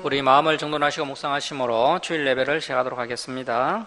우리 마음을 정돈하시고 묵상하심으로 주일 예배를 시작하도록 하겠습니다.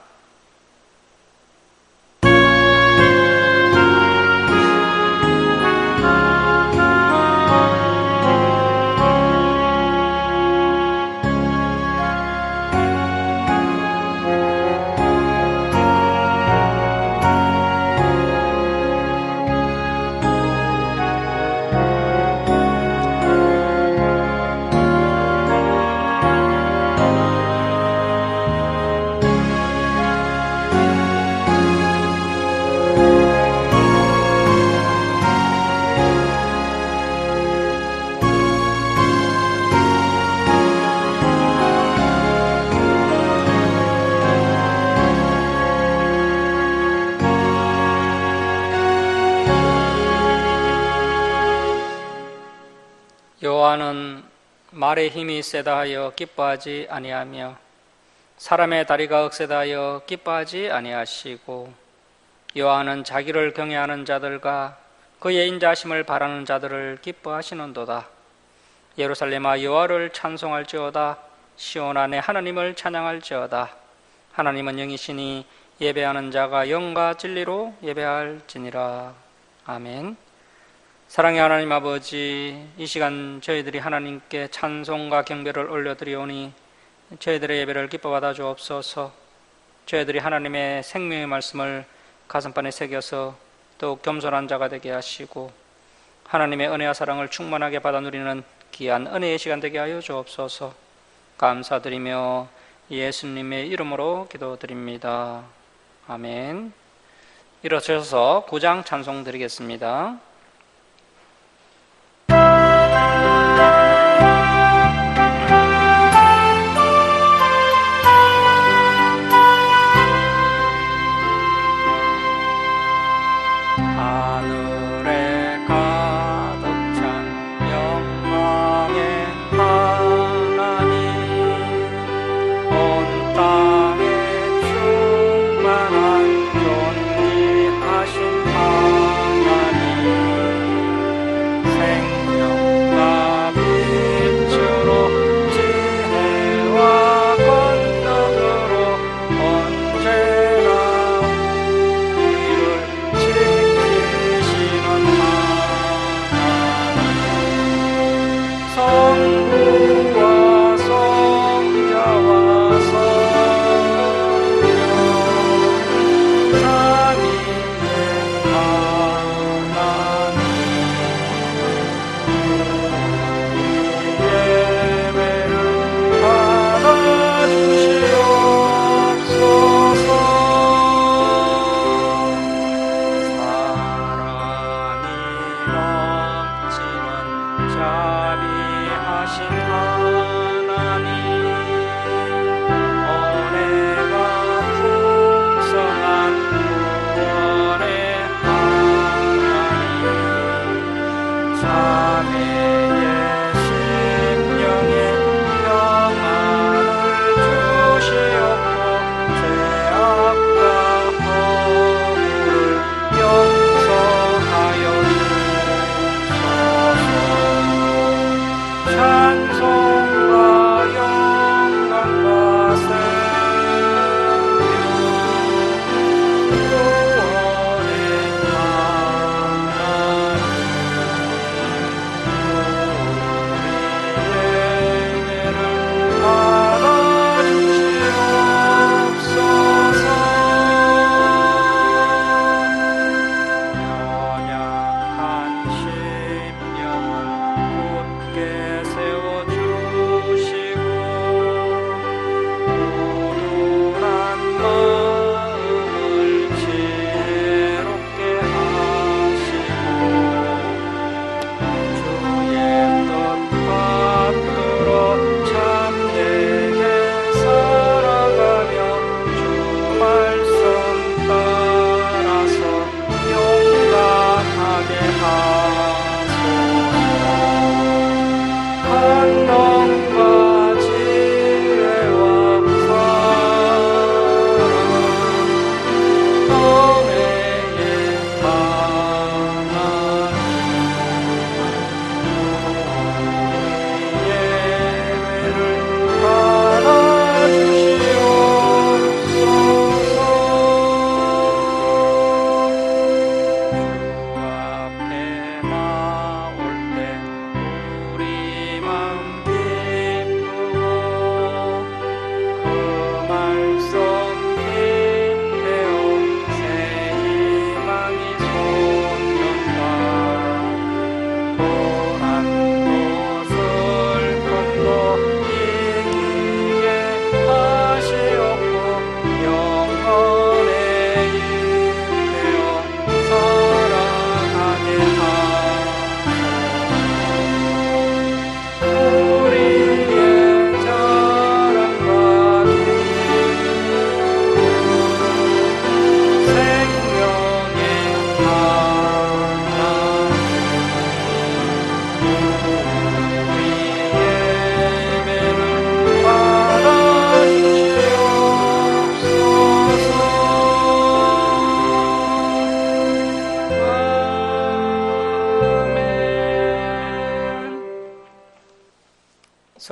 여호와는 말의 힘이 세다 하여 기뻐하지 아니하며 사람의 다리가 억세다 하여 기뻐하지 아니하시고 여호와는 자기를 경외하는 자들과 그의 인자하심을 바라는 자들을 기뻐하시는도다. 예루살렘아 여호와를 찬송할지어다. 시온아 내 하나님을 찬양할지어다. 하나님은 영이시니 예배하는 자가 영과 진리로 예배할지니라. 아멘. 사랑의 하나님 아버지, 이 시간 저희들이 하나님께 찬송과 경배를 올려드리오니 저희들의 예배를 기뻐 받아 주옵소서. 저희들이 하나님의 생명의 말씀을 가슴판에 새겨서 더욱 겸손한 자가 되게 하시고 하나님의 은혜와 사랑을 충만하게 받아 누리는 귀한 은혜의 시간 되게 하여 주옵소서. 감사드리며 예수님의 이름으로 기도드립니다. 아멘. 일어서셔서 9장 찬송 드리겠습니다. 하늘에 가득 찬 영광의 하나님, 온 땅에 충만한 존귀하신 하나님,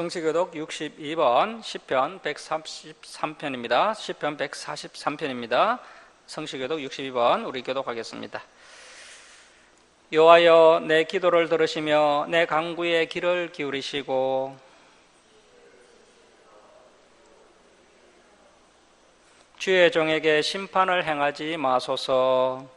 성시교독 62번 시편 133편입니다. 시편 143편입니다. 성시교독 62번 우리 교독하겠습니다. 여호와여 내 기도를 들으시며 내 간구에 귀를 기울이시고 주의 종에게 심판을 행하지 마소서.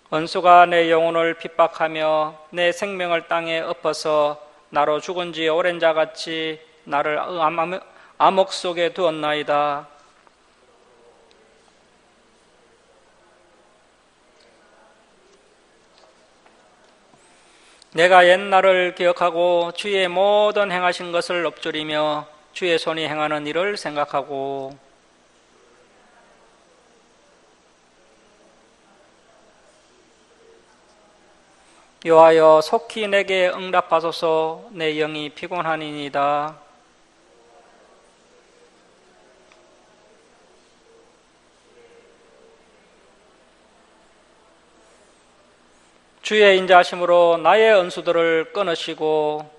원수가 내 영혼을 핍박하며 내 생명을 땅에 엎어서 나로 죽은 지 오랜 자같이 나를 암흑 속에 두었나이다. 내가 옛날을 기억하고 주의 모든 행하신 것을 엎주리며 주의 손이 행하는 일을 생각하고 여호와여 속히 내게 응답하소서. 내 영이 피곤하니이다. 주의 인자하심으로 나의 원수들을 끊으시고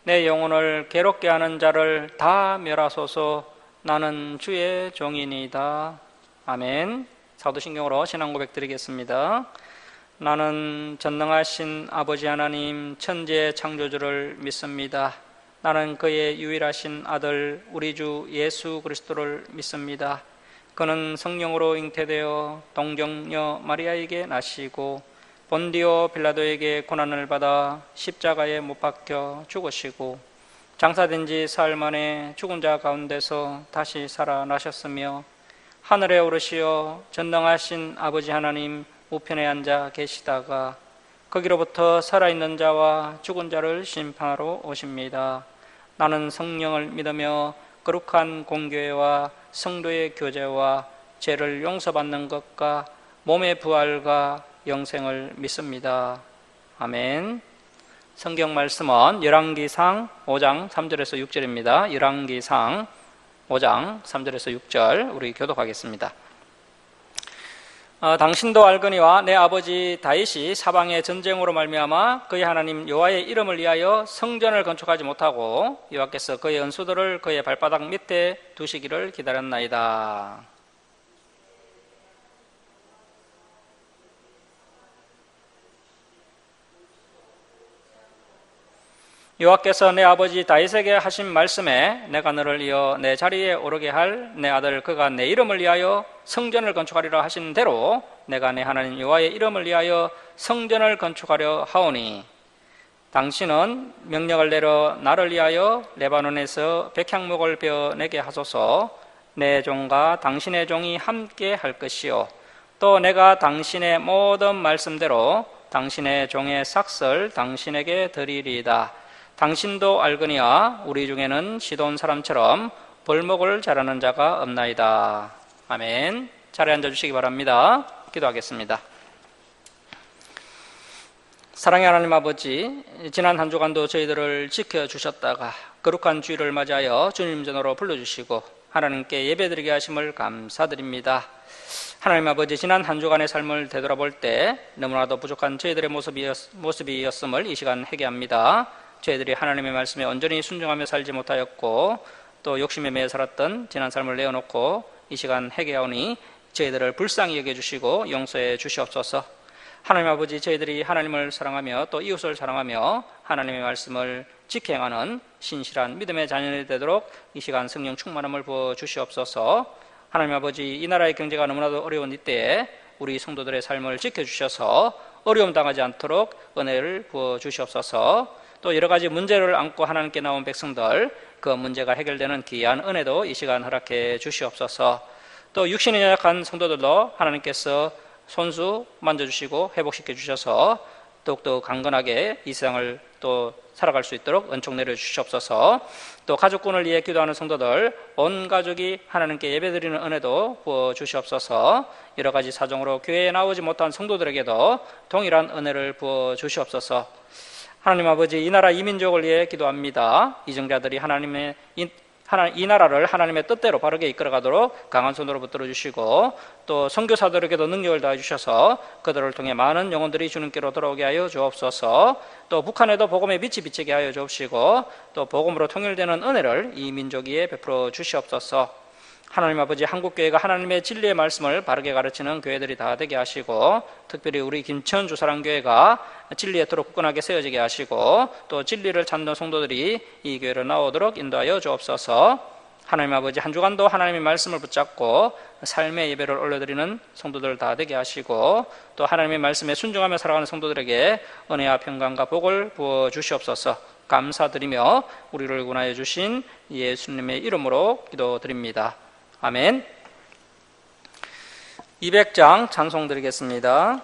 내 영혼을 괴롭게 하는 자를 다 멸하소서. 나는 주의 종이니이다. 아멘. 사도신경으로 신앙 고백 드리겠습니다. 나는 전능하신 아버지 하나님 천지의 창조주를 믿습니다. 나는 그의 유일하신 아들 우리 주 예수 그리스도를 믿습니다. 그는 성령으로 잉태되어 동정녀 마리아에게 나시고 본디오 빌라도에게 고난을 받아 십자가에 못 박혀 죽으시고 장사된 지 사흘 만에 죽은 자 가운데서 다시 살아나셨으며 하늘에 오르시어 전능하신 아버지 하나님 우편에 앉아 계시다가 거기로부터 살아있는 자와 죽은 자를 심판하러 오십니다. 나는 성령을 믿으며 거룩한 공교회와 성도의 교제와 죄를 용서받는 것과 몸의 부활과 영생을 믿습니다. 아멘. 성경 말씀은 열왕기상 5장 3절에서 6절입니다. 열왕기상 5장 3절에서 6절 우리 교독하겠습니다. 당신도 알거니와 내 아버지 다윗이 사방의 전쟁으로 말미암아 그의 하나님 여호와의 이름을 위하여 성전을 건축하지 못하고 여호와께서 그의 원수들을 그의 발바닥 밑에 두시기를 기다렸나이다. 여호와께서 내 아버지 다윗에게 하신 말씀에 내가 너를 이어 내 자리에 오르게 할 내 아들 그가 내 이름을 위하여 성전을 건축하리라 하신 대로 내가 내 하나님 여호와의 이름을 위하여 성전을 건축하려 하오니 당신은 명령을 내려 나를 위하여 레바논에서 백향목을 베어 내게 하소서. 내 종과 당신의 종이 함께 할 것이요 또 내가 당신의 모든 말씀대로 당신의 종의 삭슬 당신에게 드리리이다. 당신도 알거니와 우리 중에는 시돈 사람처럼 벌목을 자라는 자가 없나이다. 아멘. 자리에 앉아주시기 바랍니다. 기도하겠습니다. 사랑의 하나님 아버지, 지난 한 주간도 저희들을 지켜주셨다가 거룩한 주일을 맞이하여 주님 전으로 불러주시고 하나님께 예배드리게 하심을 감사드립니다. 하나님 아버지, 지난 한 주간의 삶을 되돌아볼 때 너무나도 부족한 저희들의 모습이었음을 이 시간 회개합니다. 저희들이 하나님의 말씀에 온전히 순종하며 살지 못하였고 또 욕심에 매여 살았던 지난 삶을 내어놓고 이 시간 회개하오니 저희들을 불쌍히 여겨주시고 용서해 주시옵소서. 하나님 아버지, 저희들이 하나님을 사랑하며 또 이웃을 사랑하며 하나님의 말씀을 지켜 행하는 신실한 믿음의 자녀이 되도록 이 시간 성령 충만함을 부어 주시옵소서. 하나님 아버지, 이 나라의 경제가 너무나도 어려운 이때에 우리 성도들의 삶을 지켜주셔서 어려움 당하지 않도록 은혜를 부어 주시옵소서. 또 여러 가지 문제를 안고 하나님께 나온 백성들, 그 문제가 해결되는 귀한 은혜도 이 시간 허락해 주시옵소서. 또 육신이 연약한 성도들도 하나님께서 손수 만져주시고 회복시켜 주셔서 더욱더 강건하게 이 세상을 또 살아갈 수 있도록 은총 내려주시옵소서. 또 가족군을 위해 기도하는 성도들, 온 가족이 하나님께 예배드리는 은혜도 부어주시옵소서. 여러 가지 사정으로 교회에 나오지 못한 성도들에게도 동일한 은혜를 부어주시옵소서. 하나님 아버지, 이 나라 이민족을 위해 기도합니다. 이정자들이 이 나라를 하나님의 뜻대로 바르게 이끌어가도록 강한 손으로 붙들어 주시고, 또 선교사들에게도 능력을 다해 주셔서 그들을 통해 많은 영혼들이 주님께로 돌아오게 하여 주옵소서. 또 북한에도 복음의 빛이 비치게 하여 주옵시고, 또 복음으로 통일되는 은혜를 이 민족 위에 베풀어 주시옵소서. 하나님 아버지, 한국교회가 하나님의 진리의 말씀을 바르게 가르치는 교회들이 다 되게 하시고, 특별히 우리 김천 주사랑교회가 진리에 도록 굳건하게 세워지게 하시고, 또 진리를 찾는 성도들이 이 교회로 나오도록 인도하여 주옵소서. 하나님 아버지, 한 주간도 하나님의 말씀을 붙잡고 삶의 예배를 올려드리는 성도들 다 되게 하시고, 또 하나님의 말씀에 순종하며 살아가는 성도들에게 은혜와 평강과 복을 부어 주시옵소서. 감사드리며 우리를 구원하여 주신 예수님의 이름으로 기도드립니다. 아멘. 200장 찬송 드리겠습니다.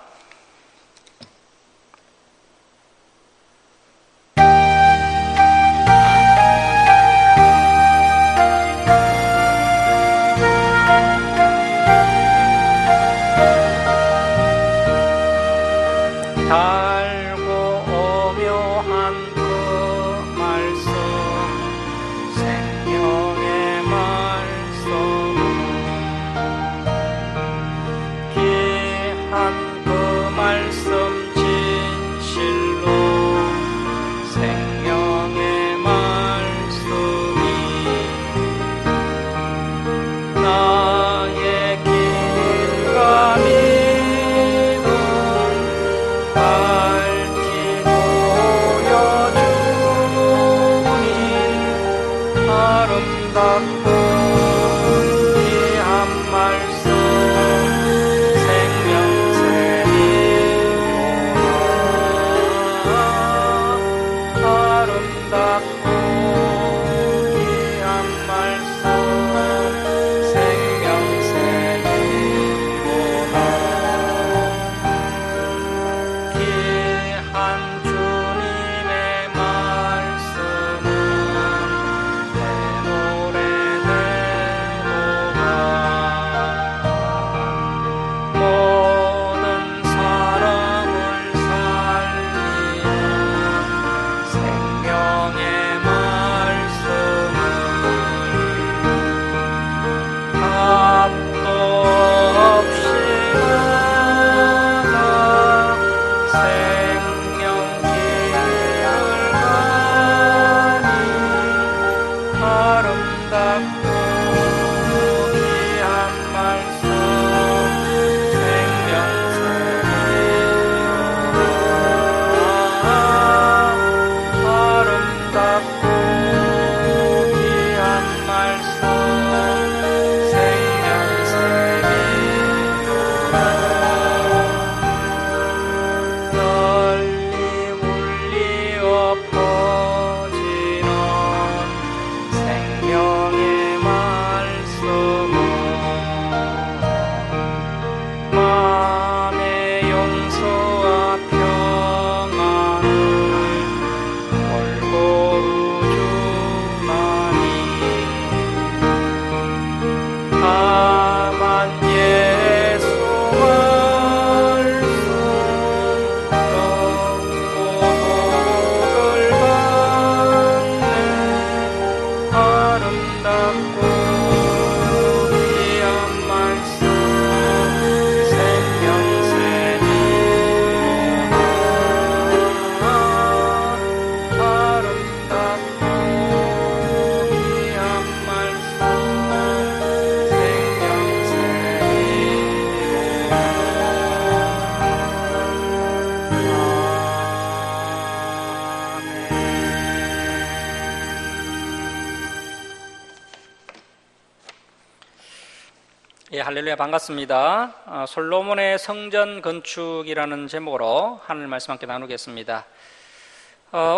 예, 할렐루야, 반갑습니다. 솔로몬의 성전 건축이라는 제목으로 하늘 말씀 함께 나누겠습니다.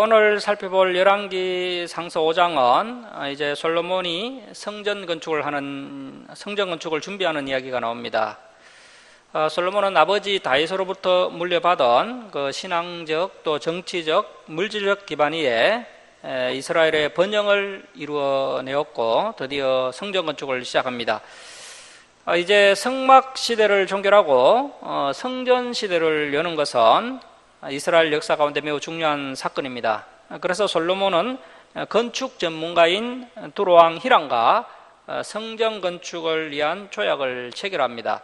오늘 살펴볼 열왕기 상서 5장은 이제 솔로몬이 성전 건축을 준비하는 이야기가 나옵니다. 솔로몬은 아버지 다윗으로부터 물려받은 그 신앙적 또 정치적 물질적 기반 위에 이스라엘의 번영을 이루어내었고 드디어 성전 건축을 시작합니다. 이제 성막 시대를 종결하고 성전 시대를 여는 것은 이스라엘 역사 가운데 매우 중요한 사건입니다. 그래서 솔로몬은 건축 전문가인 두로왕 히람과 성전 건축을 위한 조약을 체결합니다.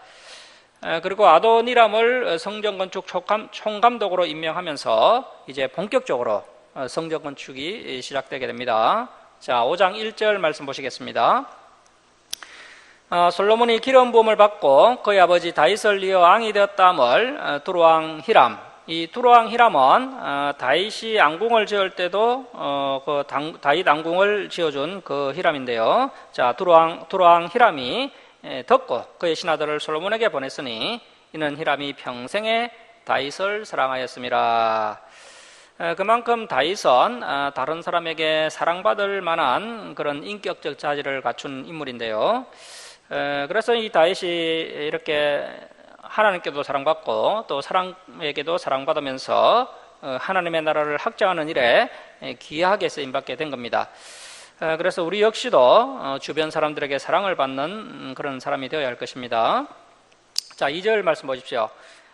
그리고 아도니람을 성전 건축 총감독으로 임명하면서 이제 본격적으로 성전 건축이 시작되게 됩니다. 자, 5장 1절 말씀 보시겠습니다. 솔로몬이 기름 부음을 받고 그의 아버지 다윗을 이어 왕이 되었다함을 두로왕 히람. 이 두로왕 히람은 다윗이 왕궁을 지을 때도 다윗 왕궁을 지어준 그 히람인데요. 자, 두로왕 히람이 듣고 그의 신하들을 솔로몬에게 보냈으니 이는 히람이 평생에 다윗을 사랑하였음이라. 그만큼 다윗은 다른 사람에게 사랑받을 만한 그런 인격적 자질을 갖춘 인물인데요. 그래서 이 다윗이 이렇게 하나님께도 사랑받고 또 사람에게도 사랑받으면서 하나님의 나라를 확장하는 일에 귀하게 쓰임받게 된 겁니다. 그래서 우리 역시도 주변 사람들에게 사랑을 받는 그런 사람이 되어야 할 것입니다. 자, 2절 말씀 보십시오.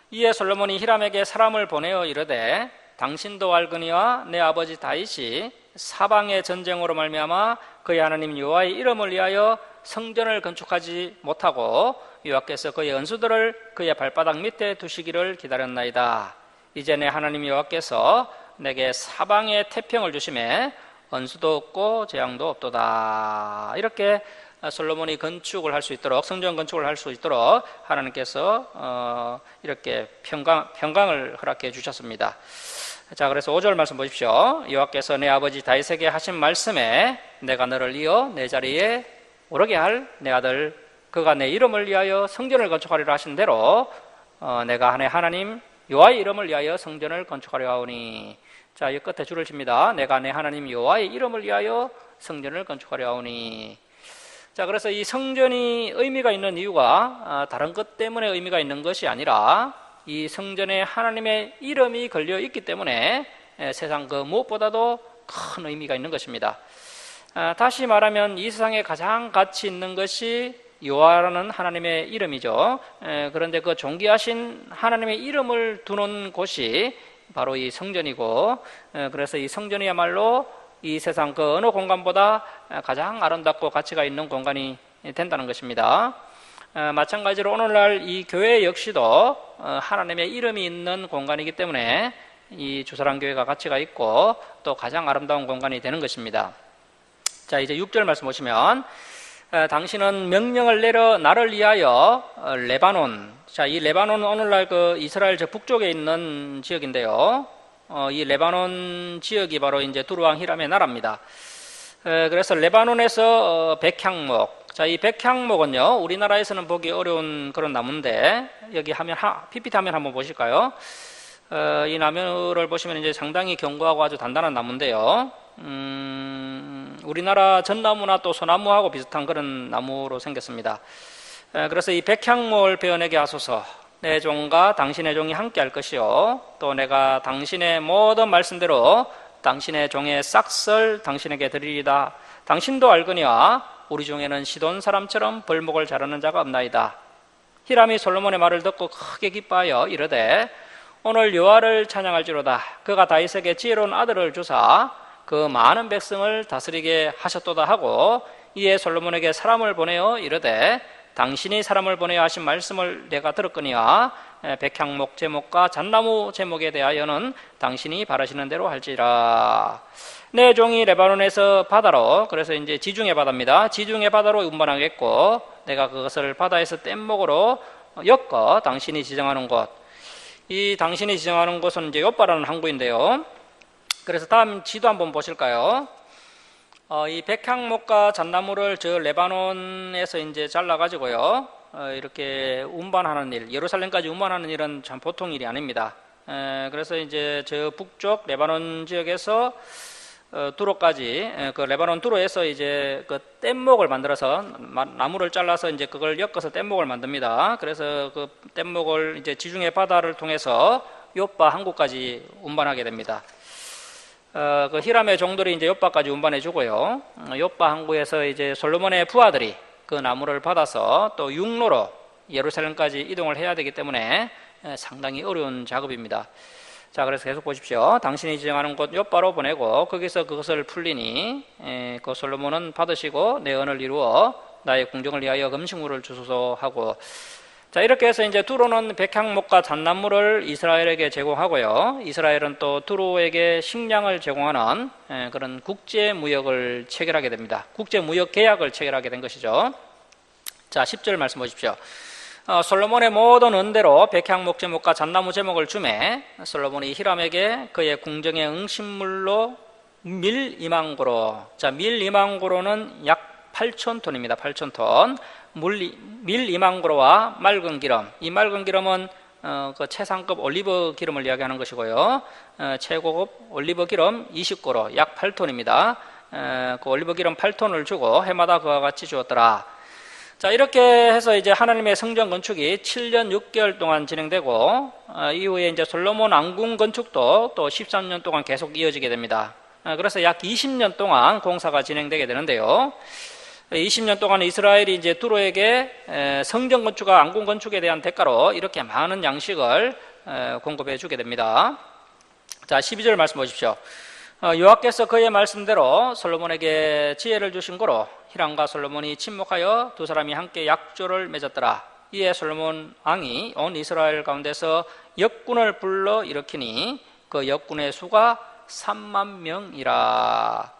이에 솔로몬이 히람에게 사람을 보내어 이르되 당신도 알거니와 내 아버지 다윗이 사방의 전쟁으로 말미암아 그의 하나님 여호와의 이름을 위하여 성전을 건축하지 못하고 여호와께서 그의 은수들을 그의 발바닥 밑에 두시기를 기다렸나이다. 이제 내 하나님 여호와께서 내게 사방에 태평을 주심에 은수도 없고 재앙도 없도다. 이렇게 솔로몬이 건축을 할 수 있도록, 성전 건축을 할 수 있도록 하나님께서 이렇게 평강을 허락해 주셨습니다. 자, 그래서 5절 말씀 보십시오. 여호와께서 내 아버지 다윗에게 하신 말씀에 내가 너를 이어 내 자리에 오르게 할 내 아들 그가 내 이름을 위하여 성전을 건축하리라 하신 대로 내가 내 하나님 여호와의 이름을 위하여 성전을 건축하려 하오니. 자, 이 끝에 줄을 칩니다. 내가 내 하나님 여호와의 이름을 위하여 성전을 건축하려 하오니. 자, 그래서 이 성전이 의미가 있는 이유가 다른 것 때문에 의미가 있는 것이 아니라 이 성전에 하나님의 이름이 걸려 있기 때문에 세상 그 무엇보다도 큰 의미가 있는 것입니다. 다시 말하면 이 세상에 가장 가치 있는 것이 여호와라는 하나님의 이름이죠. 그런데 그 존귀하신 하나님의 이름을 두는 곳이 바로 이 성전이고, 그래서 이 성전이야말로 이 세상 그 어느 공간보다 가장 아름답고 가치가 있는 공간이 된다는 것입니다. 마찬가지로 오늘날 이 교회 역시도 하나님의 이름이 있는 공간이기 때문에 이 주사랑교회가 가치가 있고 또 가장 아름다운 공간이 되는 것입니다. 자, 이제 6절 말씀 보시면 당신은 명령을 내려 나를 위하여 레바논. 자, 이 레바논은 오늘날 그 이스라엘 저 북쪽에 있는 지역인데요. 이 레바논 지역이 바로 이제 두루왕 히람의 나라입니다. 그래서 레바논에서 백향목. 자, 이 백향목은요, 우리나라에서는 보기 어려운 그런 나무인데, 여기 화면, PPT 화면 한번 보실까요? 이 나무를 보시면 이제 상당히 견고하고 아주 단단한 나무인데요. 우리나라 전나무나 또 소나무하고 비슷한 그런 나무로 생겼습니다. 그래서 이 백향목을 베어내게 하소서. 내 종과 당신의 종이 함께 할 것이요, 또 내가 당신의 모든 말씀대로 당신의 종의 싹을 당신에게 드리리다. 당신도 알거니와 우리 중에는 시돈 사람처럼 벌목을 자르는 자가 없나이다. 히람이 솔로몬의 말을 듣고 크게 기뻐하여 이르되 오늘 여호와를 찬양할지로다. 그가 다윗에게 지혜로운 아들을 주사 그 많은 백성을 다스리게 하셨도다 하고, 이에 솔로몬에게 사람을 보내어 이르되 당신이 사람을 보내어 하신 말씀을 내가 들었거니와 백향목 제목과 잣나무 제목에 대하여는 당신이 바라시는 대로 할지라. 내 종이 레바논에서 바다로, 그래서 이제 지중해 바다입니다. 지중해 바다로 운반하겠고 내가 그것을 바다에서 뗏목으로 엮어 당신이 지정하는 곳. 이 당신이 지정하는 곳은 이제 욥바라는 항구인데요. 그래서 다음 지도 한번 보실까요? 이 백향목과 잣나무를 저 레바논에서 이제 잘라가지고요, 이렇게 운반하는 일, 예루살렘까지 운반하는 일은 참 보통 일이 아닙니다. 그래서 이제 저 북쪽 레바논 지역에서 두로까지, 그 레바논 두로에서 이제 그 뗏목을 만들어서 나무를 잘라서 이제 그걸 엮어서 뗏목을 만듭니다. 그래서 그 뗏목을 이제 지중해 바다를 통해서 욥바 항구까지 운반하게 됩니다. 그 히람의 종들이 이제 욥바까지 운반해 주고요. 욥바 항구에서 이제 솔로몬의 부하들이 그 나무를 받아서 또 육로로 예루살렘까지 이동을 해야 되기 때문에 상당히 어려운 작업입니다. 자, 그래서 계속 보십시오. 당신이 지정하는 곳 욥바로 보내고 거기서 그것을 풀리니 그 솔로몬은 받으시고 내 언을 이루어 나의 궁정을 위하여 금식물을 주소서 하고, 자, 이렇게 해서 이제 두로는 백향목과 잣나무를 이스라엘에게 제공하고요. 이스라엘은 또 두로에게 식량을 제공하는 그런 국제무역을 체결하게 됩니다. 국제무역 계약을 체결하게 된 것이죠. 자, 10절 말씀 보십시오. 솔로몬의 모든 은대로 백향목 제목과 잣나무 제목을 주매 솔로몬이 히람에게 그의 궁정의 응신물로 밀 2만 고로, 자, 밀 2만 고로는 약 8,000톤입니다. 8,000톤. 밀 2만 고로와 맑은 기름, 이 맑은 기름은 그 최상급 올리브 기름을 이야기하는 것이고요. 최고급 올리브 기름 20고로, 약 8톤입니다. 그 올리브 기름 8톤을 주고 해마다 그와 같이 주었더라. 자, 이렇게 해서 이제 하나님의 성전 건축이 7년 6개월 동안 진행되고, 이후에 이제 솔로몬 왕궁 건축도 또 13년 동안 계속 이어지게 됩니다. 그래서 약 20년 동안 공사가 진행되게 되는데요. 20년 동안 이스라엘이 이제 두로에게 성전 건축과 왕궁 건축에 대한 대가로 이렇게 많은 양식을 공급해 주게 됩니다. 자, 12절 말씀 보십시오. 여호와께서 그의 말씀대로 솔로몬에게 지혜를 주신 거로 히람과 솔로몬이 친목하여 두 사람이 함께 약조를 맺었더라. 이에 솔로몬 왕이 온 이스라엘 가운데서 역군을 불러 일으키니 그 역군의 수가 3만 명이라.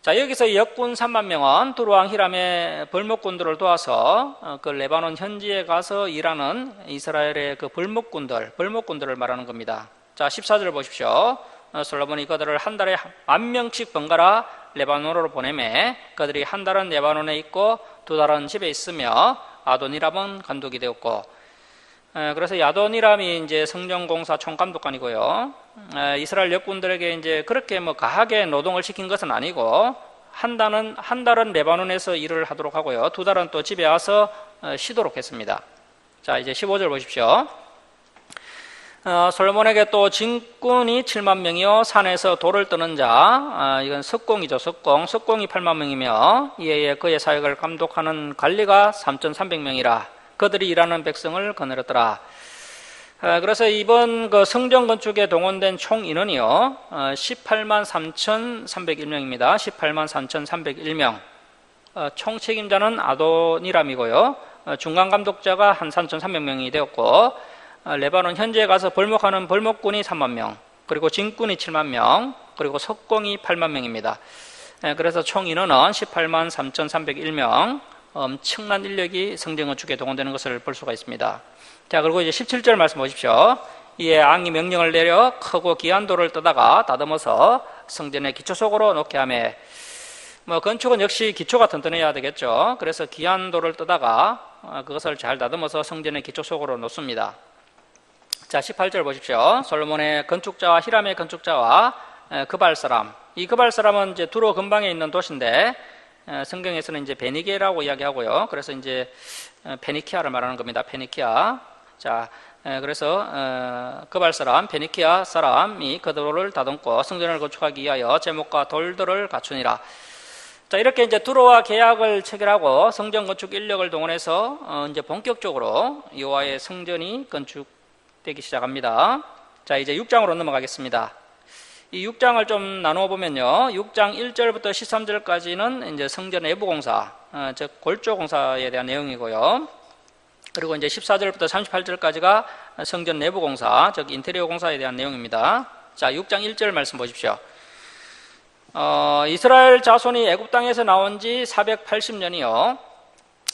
자, 여기서 역군 3만 명은 두로왕 히람의 벌목군들을 도와서 그 레바논 현지에 가서 일하는 이스라엘의 그 벌목군들을 말하는 겁니다. 자, 14절 보십시오. 솔로몬이 그들을 한 달에 10,000명씩 번갈아 레바논으로 보내매 그들이 한 달은 레바논에 있고 두 달은 집에 있으며 아도니람은 감독이 되었고, 그래서 아도니람이 이제 성전공사 총감독관이고요. 이스라엘 역군들에게 이제 그렇게 뭐 가하게 노동을 시킨 것은 아니고 한 달은 레바논에서 일을 하도록 하고요. 두 달은 또 집에 와서 쉬도록 했습니다. 자, 이제 15절 보십시오. 솔로몬에게 또 진군이 7만 명이요 산에서 돌을 뜨는 자, 이건 석공이죠. 석공이 8만 명이며 이에 그의 사역을 감독하는 관리가 3,300명이라 그들이 일하는 백성을 거느렸더라. 그래서 이번 그 성전 건축에 동원된 총 인원이요 18만 3,301명입니다. 18만 3,301명. 총 책임자는 아도니람이고요. 중간 감독자가 한 3,300명이 되었고, 레바논 현지에 가서 벌목하는 벌목군이 3만 명, 그리고 진군이 7만 명, 그리고 석공이 8만 명입니다. 그래서 총 인원은 18만 3,301명, 엄청난 인력이 성전 건축에 동원되는 것을 볼 수가 있습니다. 자, 그리고 이제 17절 말씀 보십시오. 이에 왕이 명령을 내려 크고 귀한 돌을 떠다가 다듬어서 성전의 기초 속으로 놓게 하며, 뭐 건축은 역시 기초가 튼튼해야 되겠죠. 그래서 귀한 돌을 떠다가 그것을 잘 다듬어서 성전의 기초 속으로 놓습니다. 자, 18절 보십시오. 솔로몬의 건축자와 히람의 건축자와 그발 사람. 이 그발 사람은 이제 두로 근방에 있는 도시인데 성경에서는 이제 베니게라고 이야기하고요. 그래서 이제 페니키아를 말하는 겁니다. 페니키아. 자, 그래서 그발 사람, 베니키아 사람이 그 돌을 다듬고 성전을 건축하기 위하여 제목과 돌들을 갖추니라. 자, 이렇게 이제 두로와 계약을 체결하고 성전 건축 인력을 동원해서 이제 본격적으로 여호와의 성전이 건축되기 시작합니다. 자, 이제 6장으로 넘어가겠습니다. 이 6장을 좀 나누어 보면요, 6장 1절부터 13절까지는 이제 성전 내부 공사, 즉 골조 공사에 대한 내용이고요. 그리고 이제 14절부터 38절까지가 성전 내부 공사, 즉 인테리어 공사에 대한 내용입니다. 자, 6장 1절 말씀 보십시오. 이스라엘 자손이 애굽 땅에서 나온 지 480년이요.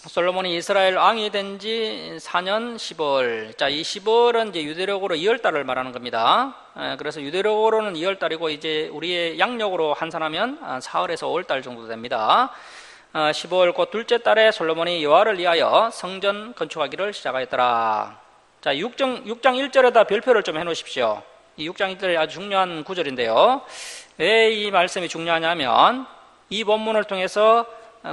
솔로몬이 이스라엘 왕이 된 지 4년 10월. 자, 이 10월은 이제 유대력으로 2월달을 말하는 겁니다. 그래서 유대력으로는 2월달이고 이제 우리의 양력으로 환산하면 4월에서 5월달 정도 됩니다. 10월 곧 둘째 달에 솔로몬이 여호와를 위하여 성전 건축하기를 시작하였더라. 자, 6장 1절에다 별표를 좀 해놓으십시오. 이 6장 1절이 아주 중요한 구절인데요. 왜 이 말씀이 중요하냐면 이 본문을 통해서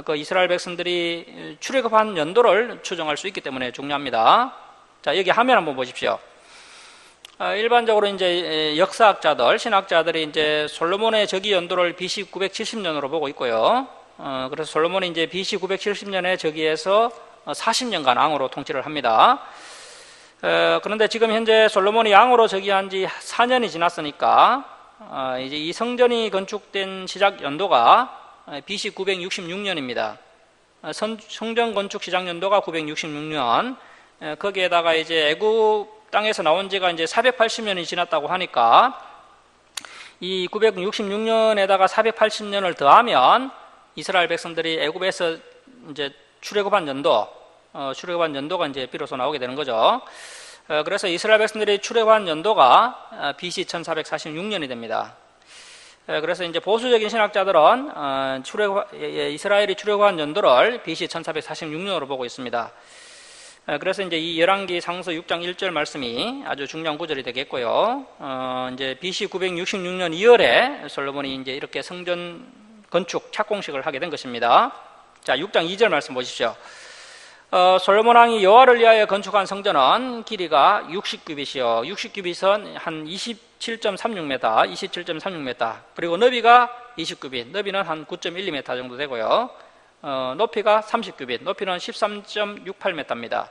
그 이스라엘 백성들이 출애굽한 연도를 추정할 수 있기 때문에 중요합니다. 자, 여기 화면 한번 보십시오. 일반적으로 이제 역사학자들, 신학자들이 이제 솔로몬의 저기 연도를 BC 970년으로 보고 있고요. 그래서 솔로몬이 이제 BC 970년에 저기에서 40년간 왕으로 통치를 합니다. 그런데 지금 현재 솔로몬이 왕으로 즉위한 지 4년이 지났으니까 이제 이 성전이 건축된 시작 연도가 BC 966년입니다. 성전 건축 시작 연도가 966년. 거기에다가 이제 애굽 땅에서 나온 지가 이제 480년이 지났다고 하니까 이 966년에다가 480년을 더하면 이스라엘 백성들이 애굽에서 이제 출애굽한 연도가 이제 비로소 나오게 되는 거죠. 그래서 이스라엘 백성들이 출애굽한 연도가 BC 1446년이 됩니다. 그래서 이제 보수적인 신학자들은 이스라엘이 출애굽한 연도를 BC 1446년으로 보고 있습니다. 그래서 이제 이 열왕기 상서 6장 1절 말씀이 아주 중요한 구절이 되겠고요. 이제 BC 966년 2월에 솔로몬이 이제 이렇게 성전 건축 착공식을 하게 된 것입니다. 자, 6장 2절 말씀 보십시오. 솔로몬 왕이 여호와를 위하여 건축한 성전은 길이가 60규빗이요. 60규빗은 한 27.36m. 그리고 너비가 20규빗. 너비는 한 9.12m 정도 되고요. 높이가 30규빗. 높이는 13.68m입니다.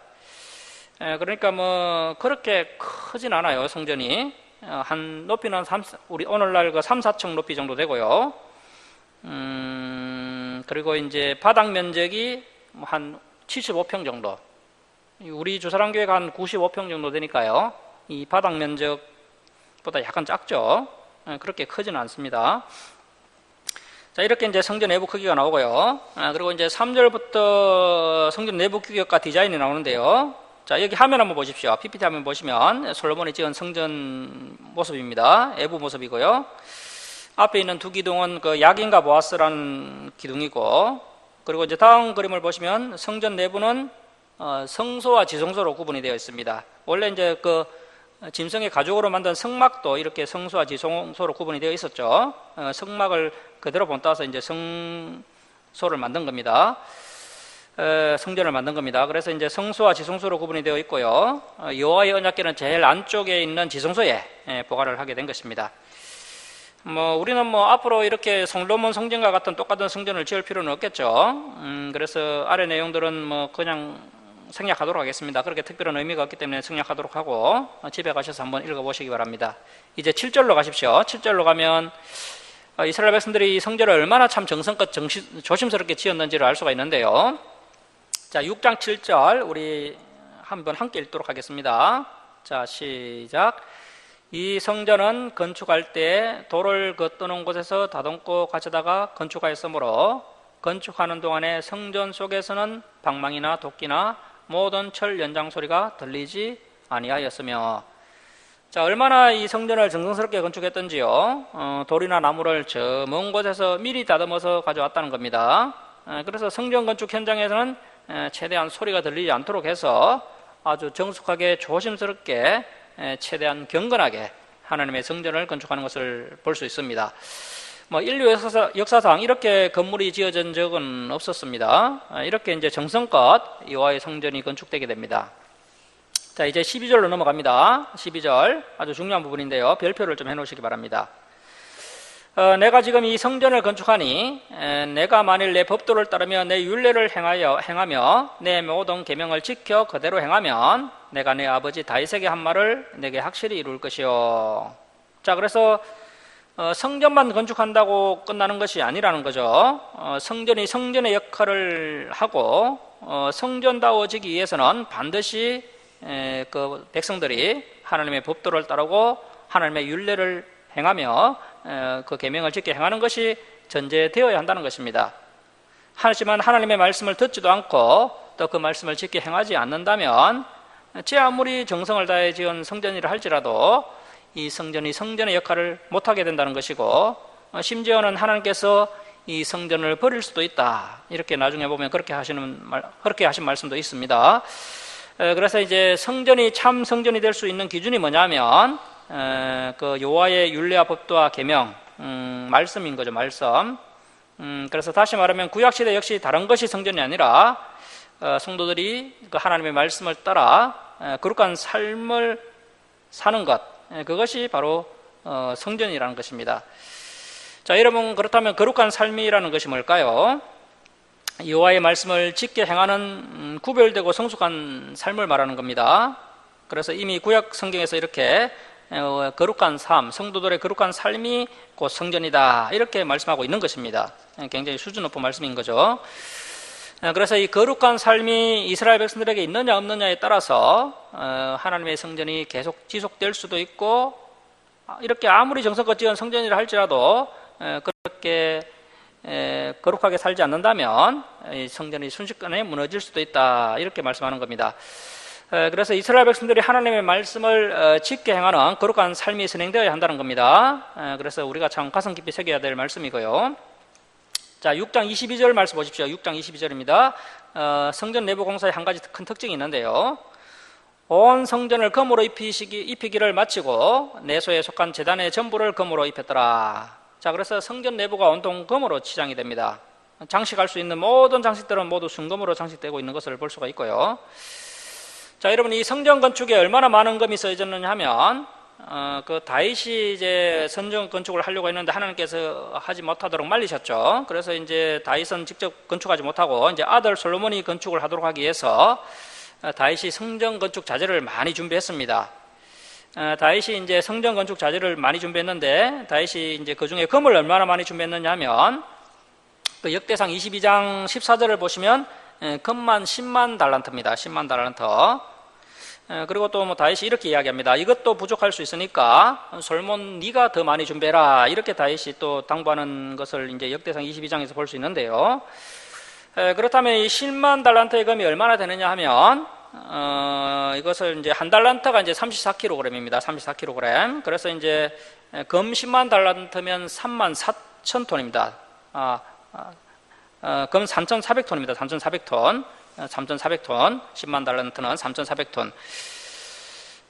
그러니까 뭐 그렇게 크진 않아요, 성전이. 한 높이는 우리 오늘날 그 3, 4층 높이 정도 되고요. 그리고 이제 바닥 면적이 한 75평 정도. 우리 주사랑교회가 한 95평 정도 되니까요. 이 바닥 면적보다 약간 작죠. 그렇게 크지는 않습니다. 자, 이렇게 이제 성전 내부 크기가 나오고요. 그리고 이제 3절부터 성전 내부 규격과 디자인이 나오는데요. 자, 여기 화면 한번 보십시오. PPT 화면 보시면 솔로몬이 지은 성전 모습입니다. 외부 모습이고요. 앞에 있는 두 기둥은 그 야긴과 보아스라는 기둥이고, 그리고 이제 다음 그림을 보시면 성전 내부는 성소와 지성소로 구분이 되어 있습니다. 원래 이제 그 짐승의 가죽으로 만든 성막도 이렇게 성소와 지성소로 구분이 되어 있었죠. 성막을 그대로 본따서 이제 성소를 만든 겁니다. 성전을 만든 겁니다. 그래서 이제 성소와 지성소로 구분이 되어 있고요. 여호와의 언약궤는 제일 안쪽에 있는 지성소에 보관을 하게 된 것입니다. 우리는 앞으로 이렇게 솔로몬 성전과 같은 똑같은 성전을 지을 필요는 없겠죠. 그래서 아래 내용들은 그냥 생략하도록 하겠습니다. 그렇게 특별한 의미가 없기 때문에 생략하도록 하고 집에 가셔서 한번 읽어보시기 바랍니다. 이제 7절로 가십시오. 7절로 가면 이스라엘 백성들이 이 성전을 얼마나 참 정성껏 조심스럽게 지었는지를 알 수가 있는데요. 자, 6장 7절 우리 한번 함께 읽도록 하겠습니다. 자, 시작. 이 성전은 건축할 때 돌을 걷도는 곳에서 다듬고 가져다가 건축하였으므로 건축하는 동안에 성전 속에서는 방망이나 도끼나 모든 철 연장 소리가 들리지 아니하였으며. 자, 얼마나 이 성전을 정성스럽게 건축했던지요. 돌이나 나무를 저 먼 곳에서 미리 다듬어서 가져왔다는 겁니다. 그래서 성전 건축 현장에서는 최대한 소리가 들리지 않도록 해서 아주 정숙하게 조심스럽게 최대한 경건하게 하나님의 성전을 건축하는 것을 볼 수 있습니다. 인류 역사상 이렇게 건물이 지어진 적은 없었습니다. 이렇게 이제 정성껏 여호와의 성전이 건축되게 됩니다. 자, 이제 12절로 넘어갑니다. 12절 아주 중요한 부분인데요. 별표를 좀 해놓으시기 바랍니다. 내가 지금 이 성전을 건축하니 내가 만일 내 법도를 따르며 내 율례를 행하며 내 모든 계명을 지켜 그대로 행하면 내가 내 아버지 다윗에게 한 말을 내게 확실히 이룰 것이요. 자, 그래서 성전만 건축한다고 끝나는 것이 아니라는 거죠. 성전이 성전의 역할을 하고 성전다워지기 위해서는 반드시 그 백성들이 하나님의 법도를 따르고 하나님의 율례를 행하며 그 계명을 지켜 행하는 것이 전제되어야 한다는 것입니다. 하지만 하나님의 말씀을 듣지도 않고 또 그 말씀을 지켜 행하지 않는다면 제 아무리 정성을 다해 지은 성전이라 할지라도 이 성전이 성전의 역할을 못하게 된다는 것이고, 심지어는 하나님께서 이 성전을 버릴 수도 있다. 이렇게 나중에 보면 그렇게 하신 말씀도 있습니다. 그래서 이제 성전이 참 성전이 될 수 있는 기준이 뭐냐면 그 여호와의 율례와 법도와 계명, 말씀인 거죠. 말씀. 그래서 다시 말하면 구약시대 역시 다른 것이 성전이 아니라 성도들이 그 하나님의 말씀을 따라 거룩한 삶을 사는 것, 그것이 바로 성전이라는 것입니다. 자, 여러분, 그렇다면 거룩한 삶이라는 것이 뭘까요? 여호와의 말씀을 지켜 행하는 구별되고 성숙한 삶을 말하는 겁니다. 그래서 이미 구약 성경에서 이렇게 거룩한 삶, 성도들의 거룩한 삶이 곧 성전이다 이렇게 말씀하고 있는 것입니다. 굉장히 수준 높은 말씀인 거죠. 그래서 이 거룩한 삶이 이스라엘 백성들에게 있느냐 없느냐에 따라서 하나님의 성전이 계속 지속될 수도 있고, 이렇게 아무리 정성껏 지은 성전이라 할지라도 그렇게 거룩하게 살지 않는다면 이 성전이 순식간에 무너질 수도 있다 이렇게 말씀하는 겁니다. 그래서 이스라엘 백성들이 하나님의 말씀을 지켜 행하는 거룩한 삶이 선행되어야 한다는 겁니다. 그래서 우리가 참 가슴 깊이 새겨야 될 말씀이고요. 자, 6장 22절 말씀 보십시오. 6장 22절입니다. 성전 내부 공사의 한 가지 큰 특징이 있는데요. 온 성전을 금으로 입히기를 마치고 내소에 속한 제단의 전부를 금으로 입혔더라. 자, 그래서 성전 내부가 온통 금으로 치장이 됩니다. 장식할 수 있는 모든 장식들은 모두 순금으로 장식되고 있는 것을 볼 수가 있고요. 자, 여러분, 이 성전 건축에 얼마나 많은 금이 써졌느냐 하면 그 다윗이 이제 성전 건축을 하려고 했는데 하나님께서 하지 못하도록 말리셨죠. 그래서 이제 다윗은 직접 건축하지 못하고 이제 아들 솔로몬이 건축을 하도록 하기 위해서 다윗이 성전 건축 자재를 많이 준비했습니다. 다윗이 이제 성전 건축 자재를 많이 준비했는데 다윗이 이제 그 중에 금을 얼마나 많이 준비했느냐 하면 그 역대상 22장 14절을 보시면 금만 10만 달란트입니다. 10만 달란트. 그리고 또 뭐 다윗이 이렇게 이야기합니다. 이것도 부족할 수 있으니까 솔몬 네가 더 많이 준비해라. 이렇게 다윗이 또 당부하는 것을 이제 역대상 22장에서 볼 수 있는데요. 그렇다면 이 10만 달란트의 금이 얼마나 되느냐 하면 이것을 이제 한 달란트가 이제 34kg입니다. 34kg. 그래서 이제 금 10만 달란트면 3만 4천 톤입니다. 금 3,400톤입니다. 3,400톤. 3,400톤. 10만 달란트는 3,400톤.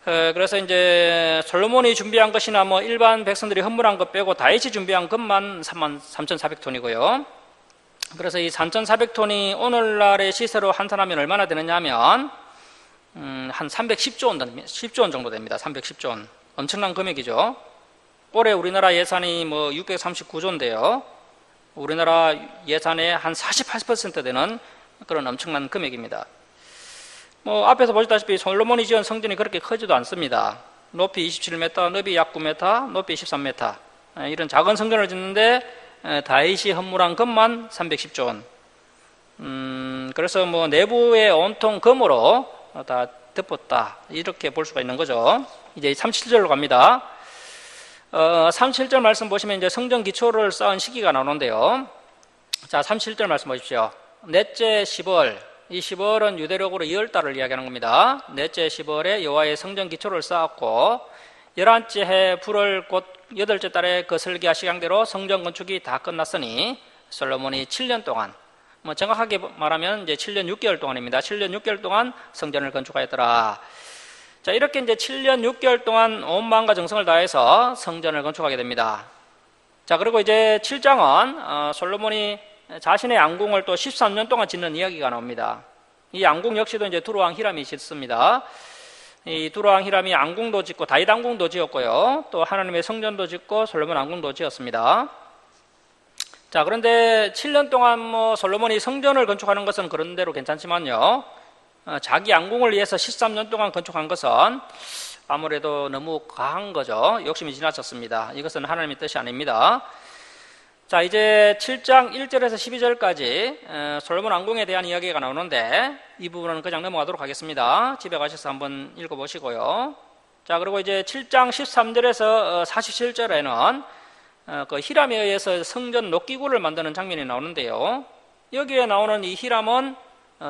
그래서 이제 솔로몬이 준비한 것이나 뭐 일반 백성들이 헌물한 것 빼고 다윗이 준비한 금만 3,400톤이고요. 그래서 이 3,400톤이 오늘날의 시세로 환산하면 얼마나 되느냐 하면 한 310조 원 정도 됩니다. 310조 원. 엄청난 금액이죠. 올해 우리나라 예산이 뭐 639조인데요. 우리나라 예산의 한 48% 되는 그런 엄청난 금액입니다. 뭐 앞에서 보셨다시피 솔로몬이 지은 성전이 그렇게 크지도 않습니다. 높이 27m, 너비 약 9m, 높이 13m. 이런 작은 성전을 짓는데 다윗이 헌물한 금만 310조 원. 그래서 뭐 내부에 온통 금으로 다 덮었다. 이렇게 볼 수가 있는 거죠. 이제 37절로 갑니다. 37절 말씀 보시면 이제 성전 기초를 쌓은 시기가 나오는데요. 자, 37절 말씀 보십시오. 넷째 10월. 이 10월은 유대력으로 2월달을 이야기하는 겁니다. 넷째 10월에 여호와의 성전 기초를 쌓았고 11째 해 불을 곧 8째 달에 그 설계하 시간대로 성전 건축이 다 끝났으니 솔로몬이 7년 동안, 뭐 정확하게 말하면 이제 7년 6개월 동안입니다. 7년 6개월 동안 성전을 건축하였더라. 자, 이렇게 이제 7년 6개월 동안 온 마음과 정성을 다해서 성전을 건축하게 됩니다. 자, 그리고 이제 7장은 솔로몬이 자신의 왕궁을 또 13년 동안 짓는 이야기가 나옵니다. 이 왕궁 역시도 이제 두로왕 히람이 짓습니다. 이 두로왕 히람이 왕궁도 짓고 다윗 왕궁도 지었고요. 또 하나님의 성전도 짓고 솔로몬 왕궁도 지었습니다. 자, 그런데 7년 동안 뭐 솔로몬이 성전을 건축하는 것은 그런 대로 괜찮지만요. 자기 왕궁을 위해서 13년 동안 건축한 것은 아무래도 너무 과한 거죠. 욕심이 지나쳤습니다. 이것은 하나님의 뜻이 아닙니다. 자, 이제 7장 1절에서 12절까지 솔로몬 왕궁에 대한 이야기가 나오는데 이 부분은 그냥 넘어가도록 하겠습니다. 집에 가셔서 한번 읽어보시고요. 자, 그리고 이제 7장 13절에서 47절에는 그 히람에 의해서 성전 녹기구를 만드는 장면이 나오는데요. 여기에 나오는 이 히람은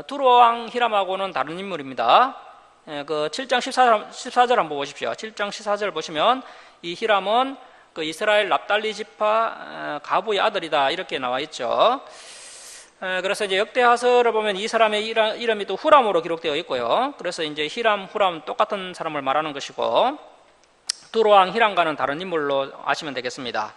두로왕 히람하고는 다른 인물입니다. 그 7장 14절 한번 보십시오. 7장 14절 보시면 이 히람은 그 이스라엘 납달리 지파 가부의 아들이다 이렇게 나와 있죠. 그래서 이제 역대하서를 보면 이 사람의 이름이 또 후람으로 기록되어 있고요. 그래서 이제 히람, 후람 똑같은 사람을 말하는 것이고 두로왕 히람과는 다른 인물로 아시면 되겠습니다.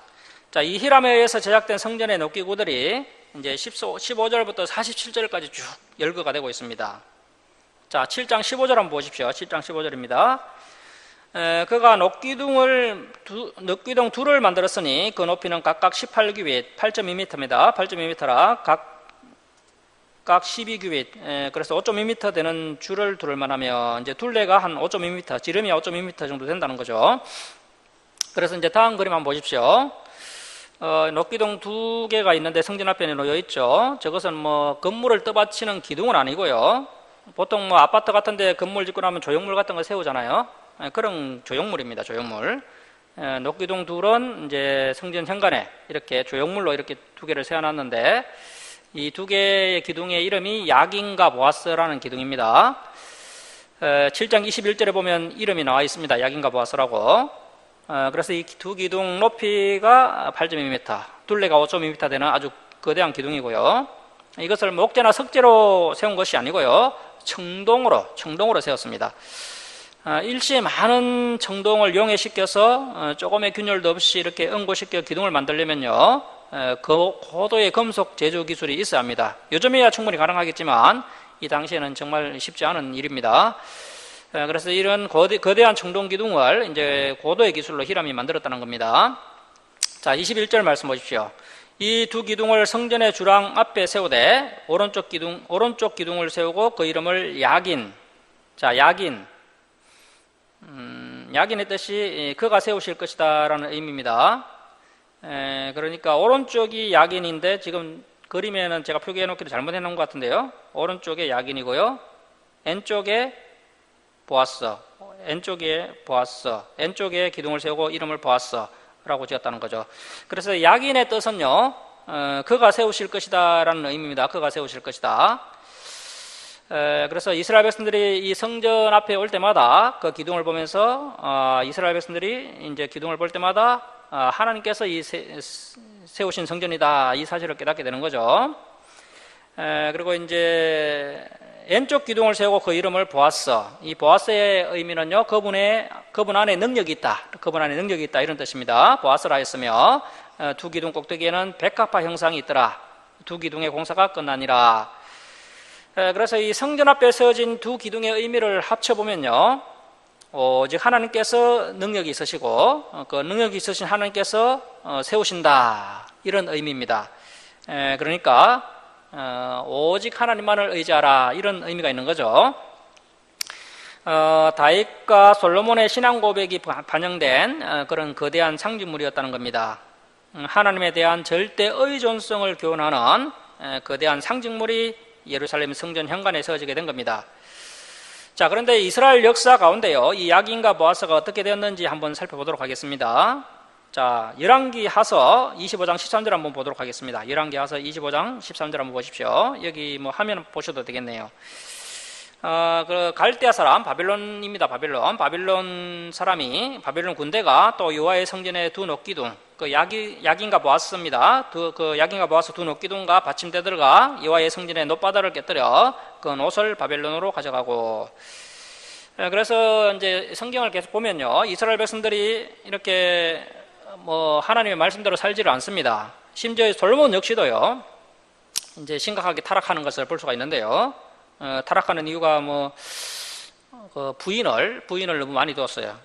자, 이 히람에 의해서 제작된 성전의 녹기구들이 이제 15절부터 47절까지 쭉 열거가 되고 있습니다. 자, 7장 15절 한번 보십시오. 7장 15절입니다. 그가 녹기둥 둘을 만들었으니 그 높이는 각각 18규빗 8.2m입니다. 8.2m라 각 12규빗, 그래서 5.2m 되는 줄을 두를 만하면 이제 둘레가 한 5.2m, 지름이 5.2m 정도 된다는 거죠. 그래서 이제 다음 그림 한번 보십시오. 녹기둥 두 개가 있는데 성전 앞에 놓여 있죠. 저것은 뭐 건물을 떠받치는 기둥은 아니고요. 보통 뭐 아파트 같은데 건물 짓고 나면 조형물 같은 거 세우잖아요. 그런 조형물입니다. 조형물. 녹기둥 둘은 이제 성전 현관에 이렇게 조형물로 이렇게 두 개를 세워놨는데 이 두 개의 기둥의 이름이 야긴과 보아스라는 기둥입니다. 7장 21절에 보면 이름이 나와 있습니다. 야긴과 보아스라고. 그래서 이 두 기둥 높이가 8.2m, 둘레가 5.2m 되는 아주 거대한 기둥이고요. 이것을 목재나 석재로 세운 것이 아니고요. 청동으로 세웠습니다. 일시에 많은 청동을 용해시켜서 조금의 균열도 없이 이렇게 응고시켜 기둥을 만들려면요, 고도의 금속 제조 기술이 있어야 합니다. 요즘에야 충분히 가능하겠지만 이 당시에는 정말 쉽지 않은 일입니다. 그래서 이런 거대한 청동 기둥을 이제 고도의 기술로 히람이 만들었다는 겁니다. 자, 21절 말씀 보십시오. 이 두 기둥을 성전의 주랑 앞에 세우되 오른쪽 기둥을 세우고 그 이름을 야긴. 자, 야긴. 야긴의 뜻이 그가 세우실 것이다라는 의미입니다. 그러니까 오른쪽이 야긴인데 지금 그림에는 제가 표기해 놓기를 잘못해 놓은 것 같은데요. 오른쪽에 야긴이고요. 왼쪽에 보아스, 왼쪽에 기둥을 세우고 이름을 보아스라고 지었다는 거죠. 그래서 야긴의 뜻은요, 그가 세우실 것이다 라는 의미입니다. 그가 세우실 것이다. 그래서 이스라엘 백성들이 이 성전 앞에 올 때마다 그 기둥을 보면서 이스라엘 백성들이 이제 기둥을 볼 때마다 하나님께서 이 세우신 성전이다, 이 사실을 깨닫게 되는 거죠. 그리고 이제 왼쪽 기둥을 세우고 그 이름을 보아스. 이 보아스의 의미는요, 그분 안에 능력이 있다. 그분 안에 능력이 있다. 이런 뜻입니다. 보아스라 했으며, 두 기둥 꼭대기에는 백합화 형상이 있더라. 두 기둥의 공사가 끝나니라. 그래서 이 성전 앞에 세워진 두 기둥의 의미를 합쳐보면요, 오직 하나님께서 능력이 있으시고, 그 능력이 있으신 하나님께서 세우신다. 이런 의미입니다. 그러니까, 오직 하나님만을 의지하라, 이런 의미가 있는 거죠. 다윗과 솔로몬의 신앙 고백이 반영된 그런 거대한 상징물이었다는 겁니다. 하나님에 대한 절대 의존성을 교훈하는 거대한 상징물이 예루살렘 성전 현관에 세워지게 된 겁니다. 자, 그런데 이스라엘 역사 가운데요, 이 야긴과 보아스가 어떻게 되었는지 한번 살펴보도록 하겠습니다. 자, 열왕기하서 25장 13절 한번 보도록 하겠습니다. 열왕기하서 25장 13절 한번 보십시오. 여기 뭐 화면 보셔도 되겠네요. 그 갈대아 사람 바빌론입니다. 바빌론 사람이, 바빌론 군대가 또 여호와의 성전의 두 녹기둥, 그 야긴과 보아스입니다. 그 야긴과 보아스 두 녹기둥과 받침대들과 여호와의 성전의 놋바닥을 깨뜨려 그 놋을 바빌론으로 가져가고. 그래서 이제 성경을 계속 보면요, 이스라엘 백성들이 이렇게 뭐 하나님의 말씀대로 살지를 않습니다. 심지어 솔로몬 역시도요, 이제 심각하게 타락하는 것을 볼 수가 있는데요. 타락하는 이유가 뭐 그 부인을 너무 많이 두었어요.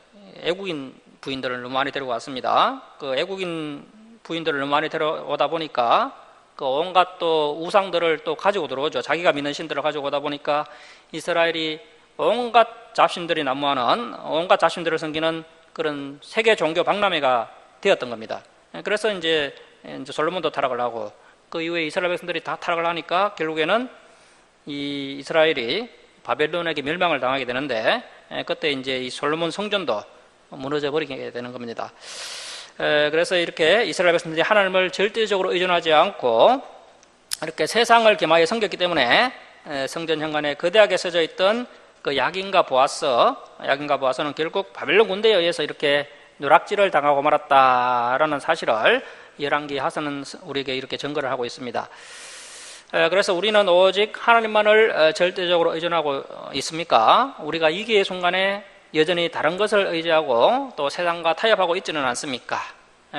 애국인 부인들을 너무 많이 데리고 왔습니다. 그 애국인 부인들을 너무 많이 데려오다 보니까 그 온갖 또 우상들을 또 가지고 들어오죠. 자기가 믿는 신들을 가지고 오다 보니까 이스라엘이 온갖 잡신들이 난무하는, 온갖 잡신들을 섬기는 그런 세계 종교 박람회가 되었던 겁니다. 그래서 이제 솔로몬도 타락을 하고, 그 이후에 이스라엘 백성들이 다 타락을 하니까 결국에는 이 이스라엘이 바벨론에게 멸망을 당하게 되는데, 그때 이제 이 솔로몬 성전도 무너져 버리게 되는 겁니다. 그래서 이렇게 이스라엘 백성들이 하나님을 절대적으로 의존하지 않고 이렇게 세상을 겸하여 섬겼기 때문에 성전 현관에 거대하게 써져 있던 그 야긴과 보아스는 결국 바벨론 군대에 의해서 이렇게 누락질을 당하고 말았다라는 사실을 열왕기하서는 우리에게 이렇게 증거를 하고 있습니다. 그래서 우리는 오직 하나님만을 절대적으로 의존하고 있습니까? 우리가 위기의 순간에 여전히 다른 것을 의지하고 또 세상과 타협하고 있지는 않습니까?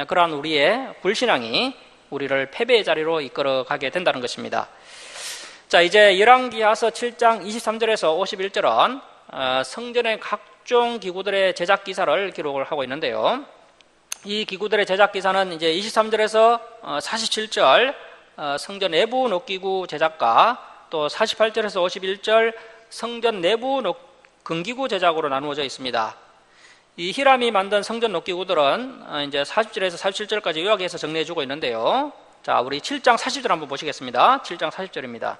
그러한 우리의 불신앙이 우리를 패배의 자리로 이끌어가게 된다는 것입니다. 자, 이제 열왕기하서 7장 23절에서 51절은 성전의 각종 기구들의 제작 기사를 기록을 하고 있는데요. 이 기구들의 제작 기사는 이제 23절에서 47절 성전 내부 녹기구 제작과 또 48절에서 51절 성전 내부 금기구 제작으로 나누어져 있습니다. 이 히람이 만든 성전 녹기구들은 이제 40절에서 47절까지 요약해서 정리해주고 있는데요. 자, 우리 7장 40절 한번 보시겠습니다. 7장 40절입니다.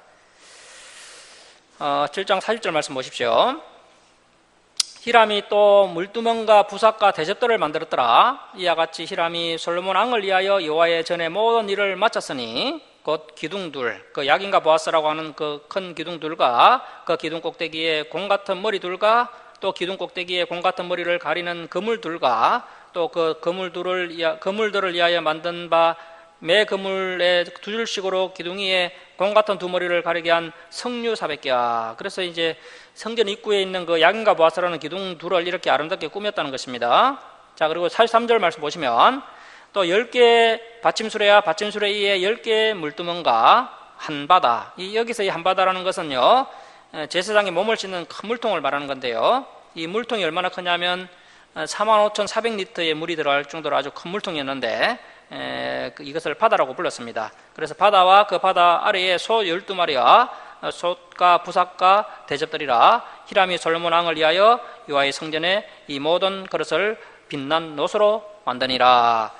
7장 40절 말씀 보십시오. 히람이 또 물두멍과 부삭과 대접들을 만들었더라. 이와 같이 히람이 솔로몬 왕을 위하여 여호와의 전에 모든 일을 마쳤으니 곧 기둥둘, 그 야긴과 보아스라고 하는 그 큰 기둥둘과 그 기둥 꼭대기에 공 같은 머리둘과 또 기둥 꼭대기에 공 같은 머리를 가리는 그물둘과 또 그 그물들을 위하여 만든 바 매 그물에 두 줄씩으로 기둥 위에 공 같은 두 머리를 가리게 한 석류 400개야. 그래서 이제 성전 입구에 있는 그 야긴과 보아스라는 기둥 둘을 이렇게 아름답게 꾸몄다는 것입니다. 자, 그리고 43절 말씀 보시면 또 10개의 받침수레와 받침수레 위에 10개의 물두멍과 한 바다. 여기서 이 한 바다라는 것은요, 제사장이 몸을 씻는 큰 물통을 말하는 건데요. 이 물통이 얼마나 크냐면 45,400리터의 물이 들어갈 정도로 아주 큰 물통이었는데 이것을 바다라고 불렀습니다. 그래서 바다와 그 바다 아래에 소 12마리와 솥과 부삭과 대접들이라 히람이 솔로몬 왕을 위하여 여호와의 성전에 이 모든 그릇을 빛난 노소로 만드니라.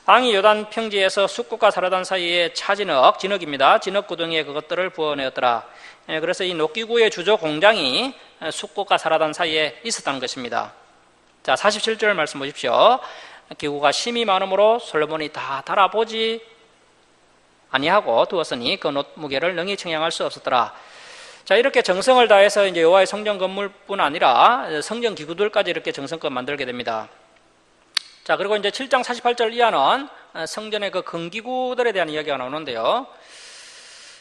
왕이 요단 평지에서 숫국과 사라단 사이에 진흙입니다. 진흙 구덩이에 그것들을 부어내었더라. 그래서 이 녹기구의 주조 공장이 숫국과 사라단 사이에 있었다는 것입니다. 자, 47절 말씀 보십시오. 기구가 심이 많으므로 솔로몬이 다 달아보지 아니하고 두었으니 그 무게를 능히 청량할 수 없었더라. 자, 이렇게 정성을 다해서 이제 여호와의 성전 건물뿐 아니라 성전 기구들까지 이렇게 정성껏 만들게 됩니다. 자, 그리고 이제 7장 48절 이하는 성전의 그 금기구들에 대한 이야기가 나오는데요.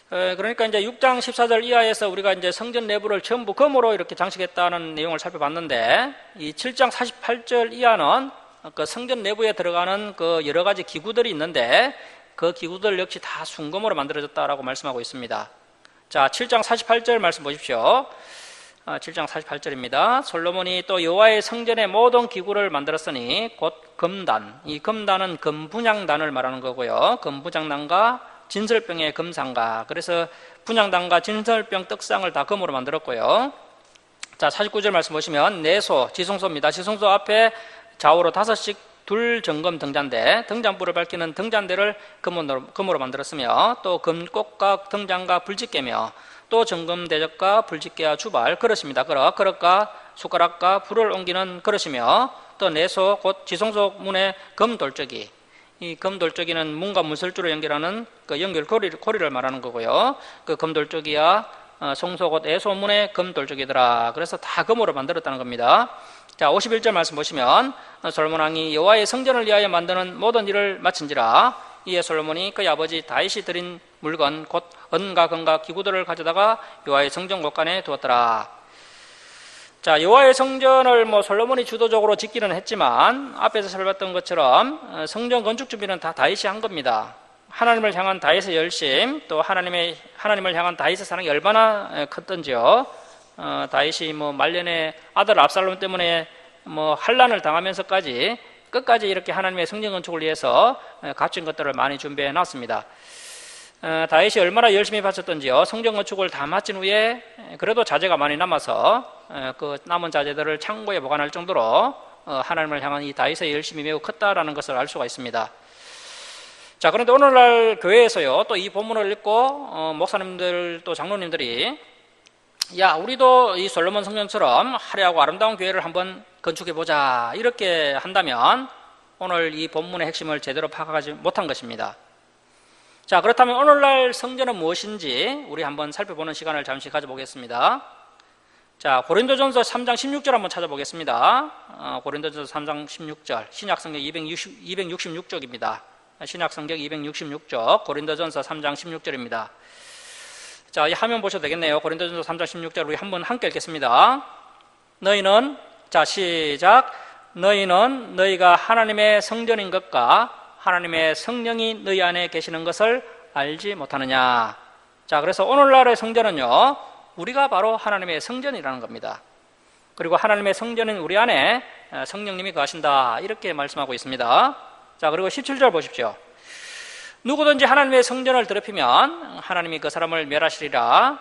그러니까 이제 6장 14절 이하에서 우리가 이제 성전 내부를 전부 금으로 이렇게 장식했다는 내용을 살펴봤는데, 이 7장 48절 이하는 그 성전 내부에 들어가는 그 여러 가지 기구들이 있는데 그 기구들 역시 다 순금으로 만들어졌다라고 말씀하고 있습니다. 자, 7장 48절 말씀 보십시오. 7장 48절입니다. 솔로몬이 또 여호와의 성전의 모든 기구를 만들었으니 곧 금단, 이 금단은 금분향단을 말하는 거고요. 금분향단과 진설병의 금상가, 그래서 분향단과 진설병 떡상을 다 금으로 만들었고요. 자, 49절 말씀 보시면 내소, 지성소입니다. 지성소 앞에 좌우로 5씩 둘 정금 등잔대, 등잔불을 밝히는 등잔대를 금으로 만들었으며 또 금꽃과 등잔과 불집게며 또 정금 대접과 불집게와 주발, 그릇입니다. 그릇과 숟가락과 불을 옮기는 그릇이며 또 내소 곧 지성소 문의 금돌적이, 이 금돌적이는 문과 문설주로 연결하는 그 연결 고리를 말하는 거고요. 그 금돌적이야 성소 곧 애소문의 금돌적이더라. 그래서 다 금으로 만들었다는 겁니다. 자, 51절 말씀 보시면 솔로몬 왕이 여호와의 성전을 위하여 만드는 모든 일을 마친지라. 이에 솔로몬이 그의 아버지 다윗이 드린 물건 곧 은과 금과 기구들을 가져다가 여호와의 성전 곳간에 두었더라. 자, 여호와의 성전을 솔로몬이 주도적으로 짓기는 했지만 앞에서 살펴봤던 것처럼 성전 건축 준비는 다 다윗이 한 겁니다. 하나님을 향한 다윗의 열심, 또 하나님을 향한 다윗의 사랑이 얼마나 컸던지요. 다윗이 말년에 아들 압살롬 때문에 환난을 당하면서까지 끝까지 이렇게 하나님의 성전 건축을 위해서 값진 것들을 많이 준비해 놨습니다. 다윗이 얼마나 열심히 바쳤던지요. 성전 건축을 다 마친 후에 그래도 자재가 많이 남아서 그 남은 자재들을 창고에 보관할 정도로 하나님을 향한 이 다윗의 열심이 매우 컸다라는 것을 알 수가 있습니다. 자, 그런데 오늘날 교회에서요, 또 이 본문을 읽고 목사님들 또 장로님들이 야, 우리도 이 솔로몬 성전처럼 화려하고 아름다운 교회를 한번 건축해보자 이렇게 한다면 오늘 이 본문의 핵심을 제대로 파악하지 못한 것입니다. 자, 그렇다면 오늘날 성전은 무엇인지 우리 한번 살펴보는 시간을 잠시 가져보겠습니다. 자, 고린도전서 3장 16절 한번 찾아보겠습니다. 고린도전서 3장 16절, 신약성경 266쪽입니다. 신약성경 266쪽, 고린도전서 3장 16절입니다. 자, 이 화면 보셔도 되겠네요. 고린도전서 3장 16절 우리 한번 함께 읽겠습니다. 너희는, 자, 시작. 너희는 너희가 하나님의 성전인 것과 하나님의 성령이 너희 안에 계시는 것을 알지 못하느냐. 자, 그래서 오늘날의 성전은요, 우리가 바로 하나님의 성전이라는 겁니다. 그리고 하나님의 성전은 우리 안에 성령님이 거하신다 이렇게 말씀하고 있습니다. 자, 그리고 17절 보십시오. 누구든지 하나님의 성전을 더럽히면 하나님이 그 사람을 멸하시리라.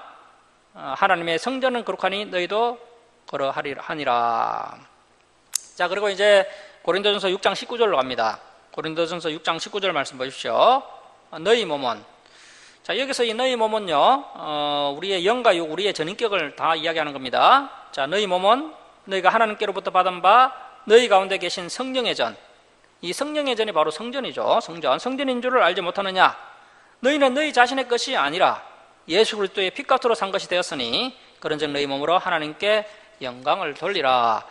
하나님의 성전은 거룩하니 너희도 그러하리라. 자, 그리고 이제 고린도전서 6장 19절로 갑니다. 고린도전서 6장 19절 말씀 보십시오. 너희 몸은, 자, 여기서 이 너희 몸은요, 우리의 영과 육, 우리의 전인격을 다 이야기하는 겁니다. 자, 너희 몸은 너희가 하나님께로부터 받은 바 너희 가운데 계신 성령의 전, 이 성령의 전이 바로 성전이죠. 성전인 줄을 알지 못하느냐? 너희는 너희 자신의 것이 아니라 예수 그리스도의 피값으로 산 것이 되었으니 그런즉 너희 몸으로 하나님께 영광을 돌리라.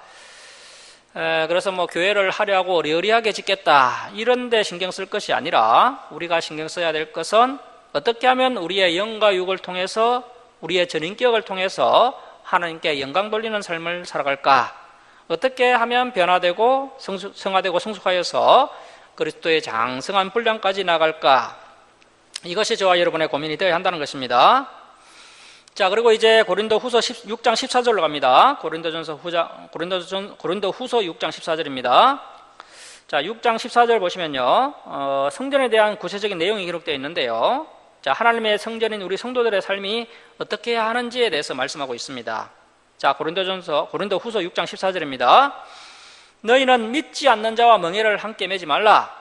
그래서 뭐 교회를 화려하고 어리어리하게 짓겠다 이런 데 신경 쓸 것이 아니라 우리가 신경 써야 될 것은 어떻게 하면 우리의 영과 육을 통해서, 우리의 전인격을 통해서 하나님께 영광 돌리는 삶을 살아갈까? 어떻게 하면 변화되고 성화되고 성숙하여서 그리스도의 장성한 분량까지 나갈까? 이것이 저와 여러분의 고민이 되어야 한다는 것입니다. 자, 그리고 이제 고린도 후서 6장 14절로 갑니다. 고린도 후서 6장 14절입니다. 자, 6장 14절 보시면요, 성전에 대한 구체적인 내용이 기록되어 있는데요. 자, 하나님의 성전인 우리 성도들의 삶이 어떻게 해야 하는지에 대해서 말씀하고 있습니다. 자, 고린도 후서 6장 14절입니다. 너희는 믿지 않는 자와 멍에를 함께 매지 말라.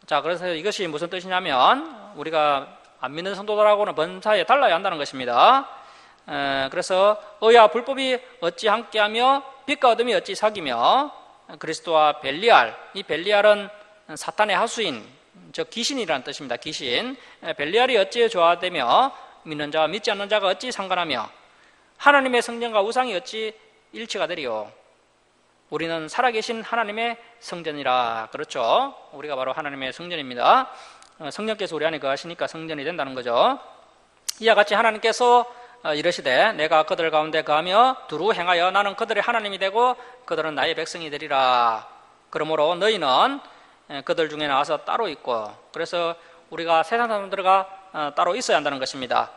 자, 그래서 이것이 무슨 뜻이냐면 우리가 안 믿는 성도들하고는 번사에 달라야 한다는 것입니다. 그래서 의와 불법이 어찌 함께하며 빛과 어둠이 어찌 사귀며 그리스도와 벨리알, 이 벨리알은 사탄의 하수인, 저 귀신이라는 뜻입니다. 귀신. 벨리알이 어찌 조화되며 믿는 자와 믿지 않는 자가 어찌 상관하며 하나님의 성전과 우상이 어찌 일치가 되리요. 우리는 살아계신 하나님의 성전이라. 그렇죠? 우리가 바로 하나님의 성전입니다. 성령께서 우리 안에 거하시니까 성전이 된다는 거죠. 이와 같이 하나님께서 이르시되 내가 그들 가운데 거하며 두루 행하여 나는 그들의 하나님이 되고 그들은 나의 백성이 되리라. 그러므로 너희는 그들 중에 나와서 따로 있고, 그래서 우리가 세상 사람들과 따로 있어야 한다는 것입니다.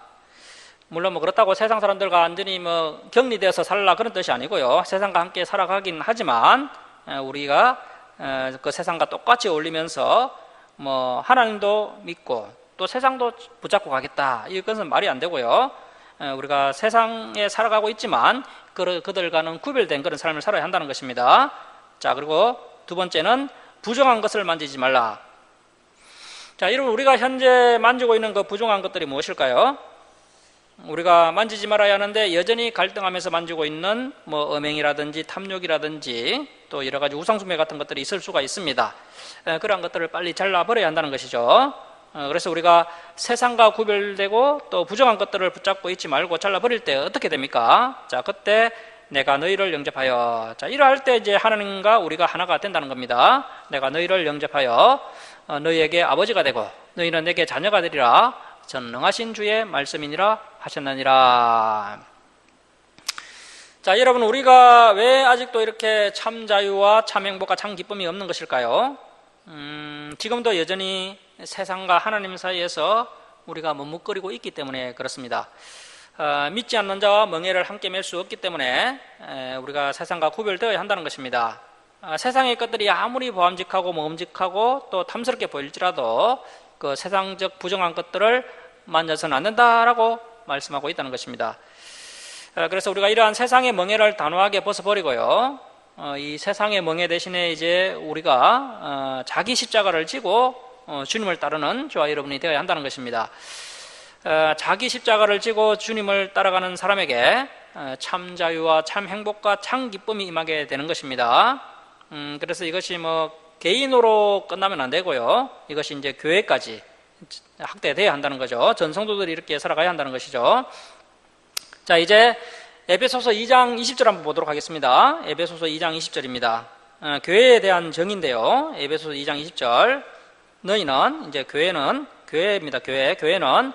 물론 뭐 그렇다고 세상 사람들과 완전히 뭐 격리되어서 살라 그런 뜻이 아니고요. 세상과 함께 살아가긴 하지만 우리가 그 세상과 똑같이 어울리면서 뭐 하나님도 믿고 또 세상도 붙잡고 가겠다, 이것은 말이 안 되고요. 우리가 세상에 살아가고 있지만 그들과는 구별된 그런 삶을 살아야 한다는 것입니다. 자, 그리고 두 번째는 부정한 것을 만지지 말라. 자, 여러분, 우리가 현재 만지고 있는 그 부정한 것들이 무엇일까요? 우리가 만지지 말아야 하는데 여전히 갈등하면서 만지고 있는 뭐 음행이라든지 탐욕이라든지 또 여러 가지 우상숭배 같은 것들이 있을 수가 있습니다. 그러한 것들을 빨리 잘라버려야 한다는 것이죠. 그래서 우리가 세상과 구별되고 또 부정한 것들을 붙잡고 있지 말고 잘라버릴 때 어떻게 됩니까? 자, 그때 내가 너희를 영접하여, 자, 이러할 때 이제 하나님과 우리가 하나가 된다는 겁니다. 내가 너희를 영접하여 너희에게 아버지가 되고 너희는 내게 자녀가 되리라. 전능하신 주의 말씀이니라 하셨느니라. 자, 여러분, 우리가 왜 아직도 이렇게 참 자유와 참 행복과 참 기쁨이 없는 것일까요? 지금도 여전히 세상과 하나님 사이에서 우리가 머뭇거리고 있기 때문에 그렇습니다. 믿지 않는 자와 멍에를 함께 맬 수 없기 때문에 우리가 세상과 구별되어야 한다는 것입니다. 세상의 것들이 아무리 보암직하고 모험직하고 또 탐스럽게 보일지라도 그 세상적 부정한 것들을 만져서는 안 된다라고 말씀하고 있다는 것입니다. 그래서 우리가 이러한 세상의 멍에를 단호하게 벗어버리고요, 이 세상의 멍에 대신에 이제 우리가 자기 십자가를 지고 주님을 따르는 저와 여러분이 되어야 한다는 것입니다. 자기 십자가를 지고 주님을 따라가는 사람에게 참 자유와 참 행복과 참 기쁨이 임하게 되는 것입니다. 그래서 이것이 뭐 개인으로 끝나면 안 되고요, 이것이 이제 교회까지 확대돼야 한다는 거죠. 전 성도들이 이렇게 살아가야 한다는 것이죠. 자, 이제 에베소서 2장 20절 한번 보도록 하겠습니다. 에베소서 2장 20절입니다. 교회에 대한 정의인데요. 에베소서 2장 20절. 너희는, 이제 교회입니다. 교회는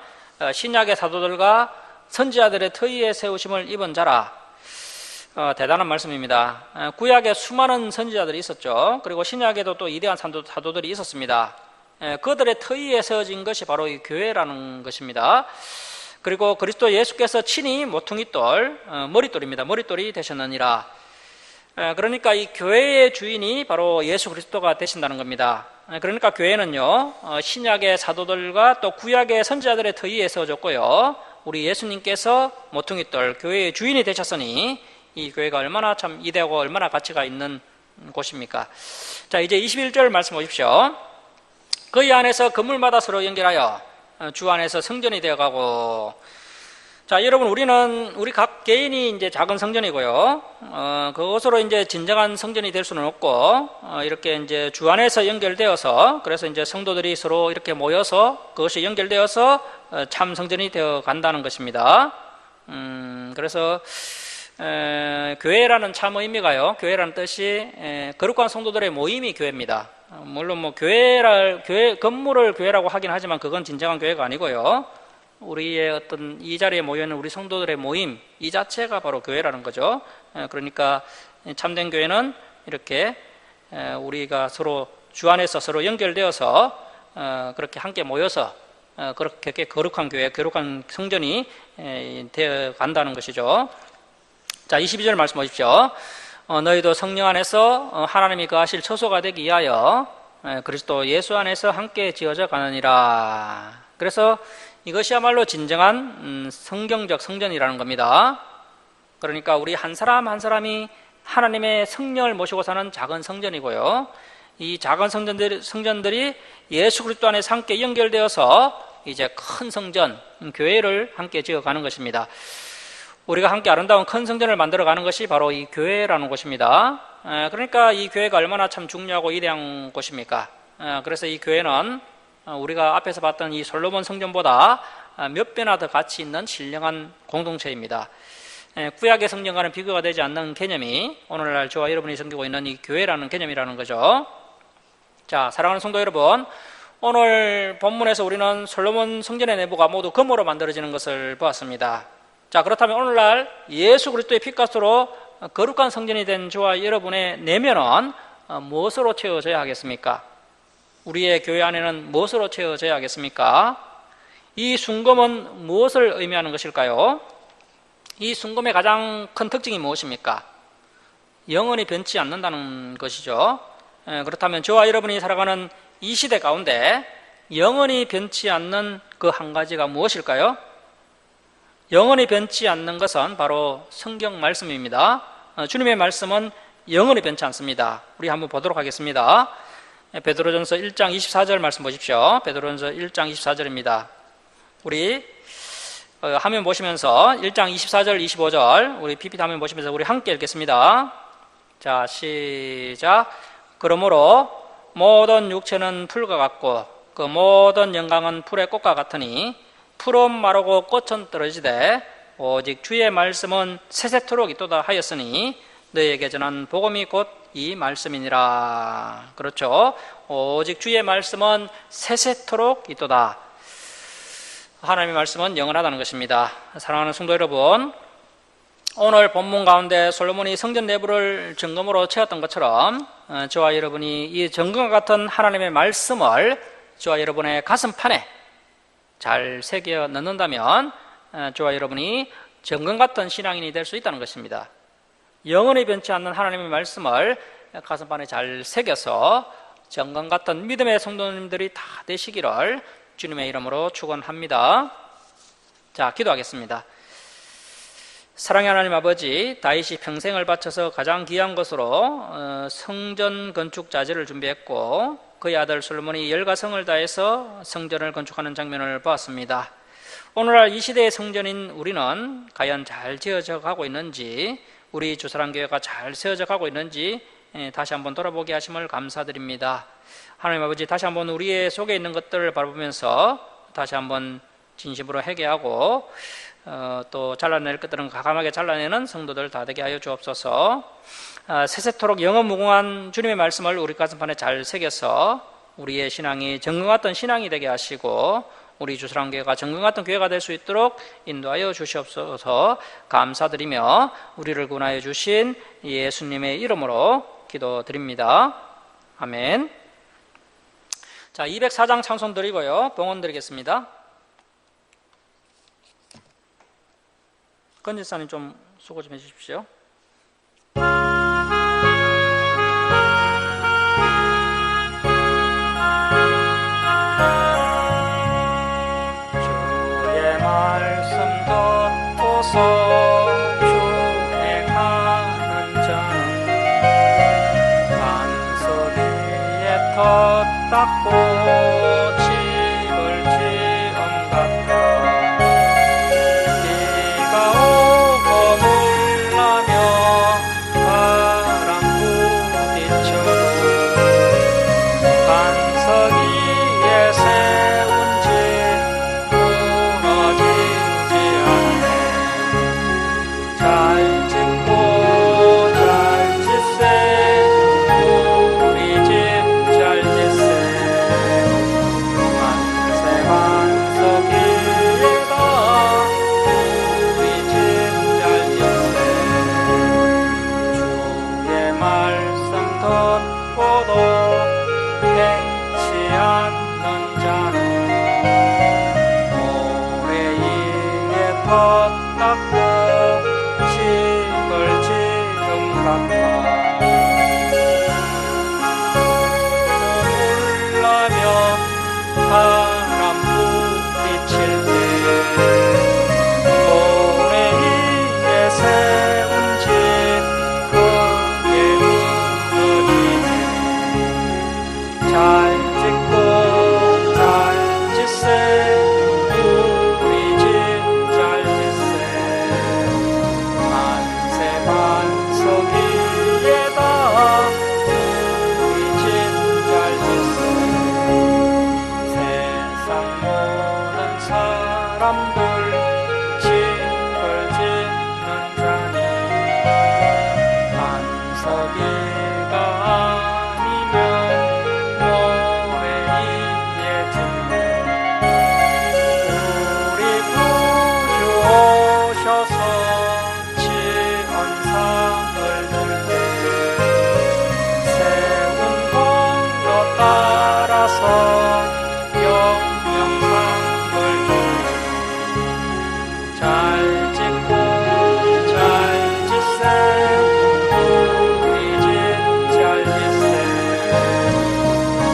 신약의 사도들과 선지자들의 터위에 세우심을 입은 자라. 대단한 말씀입니다. 구약에 수많은 선지자들이 있었죠. 그리고 신약에도 또 위대한 사도들이 있었습니다. 그들의 터위에 세워진 것이 바로 이 교회라는 것입니다. 그리고 그리스도 예수께서 친히 모퉁이돌, 머릿돌입니다. 머릿돌이 되셨느니라. 그러니까 이 교회의 주인이 바로 예수 그리스도가 되신다는 겁니다. 그러니까 교회는요, 신약의 사도들과 또 구약의 선지자들의 터위에 세워졌고요, 우리 예수님께서 모퉁이돌 교회의 주인이 되셨으니 이 교회가 얼마나 참 이대하고 얼마나 가치가 있는 곳입니까? 자, 이제 21절 말씀 보십시오. 그의 안에서 건물마다 서로 연결하여 주 안에서 성전이 되어가고. 자, 여러분, 우리 각 개인이 이제 작은 성전이고요. 그것으로 이제 진정한 성전이 될 수는 없고, 이렇게 이제 주 안에서 연결되어서, 그래서 이제 성도들이 서로 이렇게 모여서 그것이 연결되어서 참 성전이 되어 간다는 것입니다. 그래서 교회라는 참 의미가요, 교회라는 뜻이 거룩한 성도들의 모임이 교회입니다. 물론 뭐 교회 건물을 교회라고 하긴 하지만 그건 진정한 교회가 아니고요. 우리의 어떤 이 자리에 모여있는 우리 성도들의 모임, 이 자체가 바로 교회라는 거죠. 그러니까 참된 교회는 이렇게 우리가 서로 주 안에서 서로 연결되어서 그렇게 함께 모여서 그렇게 거룩한 교회, 거룩한 성전이 되어 간다는 것이죠. 자, 22절 말씀 보십시오. 너희도 성령 안에서 하나님이 거하실 처소가 되기 위하여 그리스도 예수 안에서 함께 지어져 가느니라. 그래서 이것이야말로 진정한 성경적 성전이라는 겁니다. 그러니까 우리 한 사람 한 사람이 하나님의 성령을 모시고 사는 작은 성전이고요. 이 작은 성전들이 예수 그리스도 안에서 함께 연결되어서 이제 큰 성전, 교회를 함께 지어가는 것입니다. 우리가 함께 아름다운 큰 성전을 만들어가는 것이 바로 이 교회라는 곳입니다. 그러니까 이 교회가 얼마나 참 중요하고 위대한 곳입니까? 그래서 이 교회는 우리가 앞에서 봤던 이 솔로몬 성전보다 몇 배나 더 가치 있는 신령한 공동체입니다. 구약의 성전과는 비교가 되지 않는 개념이 오늘날 저와 여러분이 섬기고 있는 이 교회라는 개념이라는 거죠. 자, 사랑하는 성도 여러분, 오늘 본문에서 우리는 솔로몬 성전의 내부가 모두 금으로 만들어지는 것을 보았습니다. 자, 그렇다면 오늘날 예수 그리스도의 피값으로 거룩한 성전이 된 저와 여러분의 내면은 무엇으로 채워져야 하겠습니까? 우리의 교회 안에는 무엇으로 채워져야 하겠습니까? 이 순금은 무엇을 의미하는 것일까요? 이 순금의 가장 큰 특징이 무엇입니까? 영원히 변치 않는다는 것이죠. 그렇다면 저와 여러분이 살아가는 이 시대 가운데 영원히 변치 않는 그 한 가지가 무엇일까요? 영원히 변치 않는 것은 바로 성경 말씀입니다. 주님의 말씀은 영원히 변치 않습니다. 우리 한번 보도록 하겠습니다. 베드로전서 1장 24절 말씀 보십시오. 베드로전서 1장 24절입니다. 우리 화면 보시면서 1장 24절 25절 우리 PPT 화면 보시면서 우리 함께 읽겠습니다. 자, 시작. 그러므로 모든 육체는 풀과 같고 그 모든 영광은 풀의 꽃과 같으니 풀은 마르고 꽃은 떨어지되 오직 주의 말씀은 세세토록 있도다 하였으니 너희에게 전한 복음이 곧 이 말씀이니라. 그렇죠. 오직 주의 말씀은 세세토록 있도다. 하나님의 말씀은 영원하다는 것입니다. 사랑하는 성도 여러분, 오늘 본문 가운데 솔로몬이 성전 내부를 정금으로 채웠던 것처럼 저와 여러분이 이 정금과 같은 하나님의 말씀을 저와 여러분의 가슴판에 잘 새겨 넣는다면 저와 여러분이 정금 같은 신앙인이 될 수 있다는 것입니다. 영원히 변치 않는 하나님의 말씀을 가슴판에 잘 새겨서 정금 같은 믿음의 성도님들이 다 되시기를 주님의 이름으로 축원합니다. 자, 기도하겠습니다. 사랑의 하나님 아버지, 다윗이 평생을 바쳐서 가장 귀한 것으로 성전 건축 자재를 준비했고 그의 아들 솔로몬이 열가성을 다해서 성전을 건축하는 장면을 보았습니다. 오늘날 이 시대의 성전인 우리는 과연 잘 지어져 가고 있는지, 우리 주사랑교회가 잘 세워져 가고 있는지 다시 한번 돌아보게 하심을 감사드립니다. 하나님 아버지, 다시 한번 우리의 속에 있는 것들을 바라보면서 다시 한번 진심으로 회개하고 또 잘라낼 것들은 과감하게 잘라내는 성도들 다 되게 하여 주옵소서. 세세토록 영원무궁한 주님의 말씀을 우리 가슴판에 잘 새겨서 우리의 신앙이 정금 같은 신앙이 되게 하시고 우리 주사랑교회가 정금 같은 교회가 될 수 있도록 인도하여 주시옵소서. 감사드리며 우리를 구원하여 주신 예수님의 이름으로 기도드립니다. 아멘. 자, 204장 찬송 드리고요, 봉헌 드리겠습니다. 건지사님 좀 수고 좀 해주십시오. 주의 말씀 닦고 집을 지은 같아 비가 오고 물나며 바람 부딪혀도 반석 위에 세운 집 무너지지 않네 잘 짓고 잘 짓세 우리 집 잘 짓세 만세 반석 위에다 우리 집 잘 짓세 주의 말씀 듣고도 행치 않는 자는 모래위에 터 닦고 집을 지은 같아 물나며 바람 부딪힐 때 모래 위에 세운 집 크게 무너지네 잘 짓고 잘 짓세 우리 집 잘 짓세 만세 반석 위에다 우리 집 잘 짓세 세상 모든 사람들 집을 짓는 자니 반석이가 아니면 모래 위에 짓네 우리 구주 오셔서 지은 상을 줄게 세운 공로 따라서 영영상을 줄게 잘 짓고 잘 짓세 우리 집 잘 짓세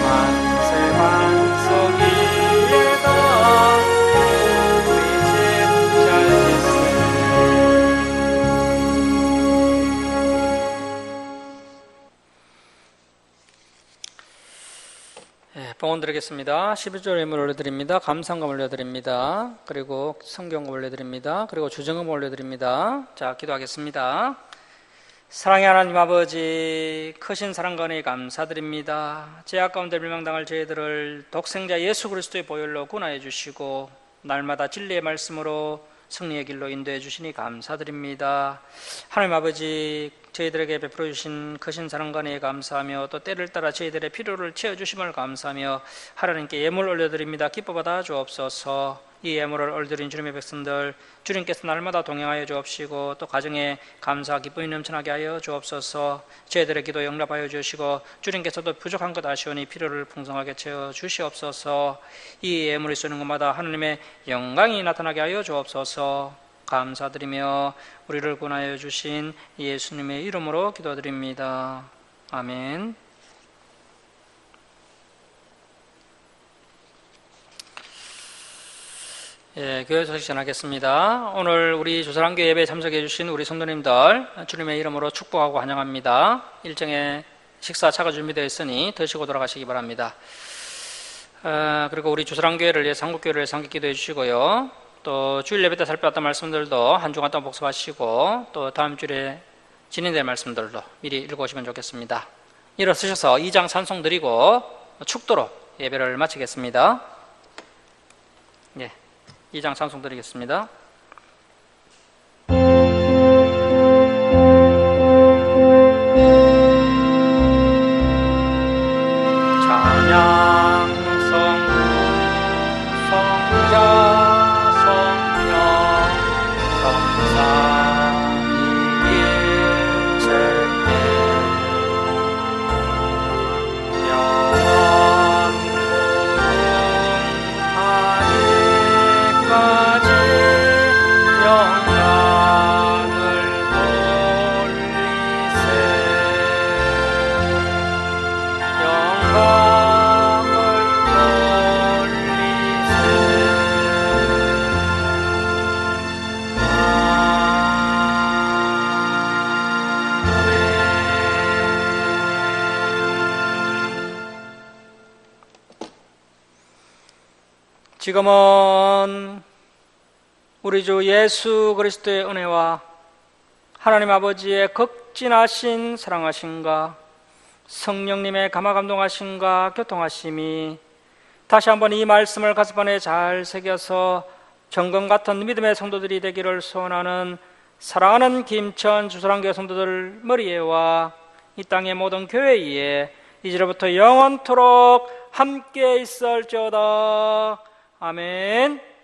만세 반석 위에다 우리 집 잘 짓세 봉헌 드리겠습니다. 11조 예물 올려드립니다. 감상금 올려드립니다. 그리고 성경금 올려드립니다. 그리고 주정금 올려드립니다. 자, 기도하겠습니다. 사랑의 하나님 아버지, 크신 사랑과 은혜에 감사드립니다. 죄악 가운데 멸망당할 저희들을 독생자 예수 그리스도의 보혈로 구원하여 주시고 날마다 진리의 말씀으로 승리의 길로 인도해 주시니 감사드립니다. 하나님 아버지, 저희들에게 베풀어 주신 크신 사랑과 은혜에 감사하며 또 때를 따라 저희들의 필요를 채워주심을 감사하며 하나님께 예물 올려드립니다. 기뻐 받아 주옵소서. 이 예물을 올려드린 주님의 백성들 주님께서 날마다 동행하여 주옵시고 또 가정에 감사와 기쁨이 넘쳐나게 하여 주옵소서. 저희들의 기도 영납하여 주시고 주님께서도 부족한 것 아시오니 필요를 풍성하게 채워 주시옵소서. 이 예물이 쓰는 것마다 하나님의 영광이 나타나게 하여 주옵소서. 감사드리며 우리를 구원하여 주신 예수님의 이름으로 기도드립니다. 아멘. 교회 소식 전하겠습니다. 오늘 우리 조사랑교회 예배에 참석해 주신 우리 성도님들 주님의 이름으로 축복하고 환영합니다. 일정에 식사 차가 준비되어 있으니 드시고 돌아가시기 바랍니다. 그리고 우리 조사랑교회를 위해서 한국교회를 위해서 함께 기도해 주시고요. 또 주일 예배 때 살펴봤던 말씀들도 한 주간 동안 복습하시고 또 다음 주에 진행될 말씀들도 미리 읽어오시면 좋겠습니다. 일어서셔서 2장 찬송 드리고 축도로 예배를 마치겠습니다. 2장 찬송 드리겠습니다. 찬양 성부 성자 성령 성삼위일체에 영원하기까지 지금은 우리 주 예수 그리스도의 은혜와 하나님 아버지의 극진하신 사랑하심과 성령님의 감화감동하심과 교통하심이 다시 한번 이 말씀을 가슴안에 잘 새겨서 정금 같은 믿음의 성도들이 되기를 소원하는 사랑하는 김천 주소랑교회 성도들 머리에와 이 땅의 모든 교회에 이제로부터 영원토록 함께 있을지어다. 아멘.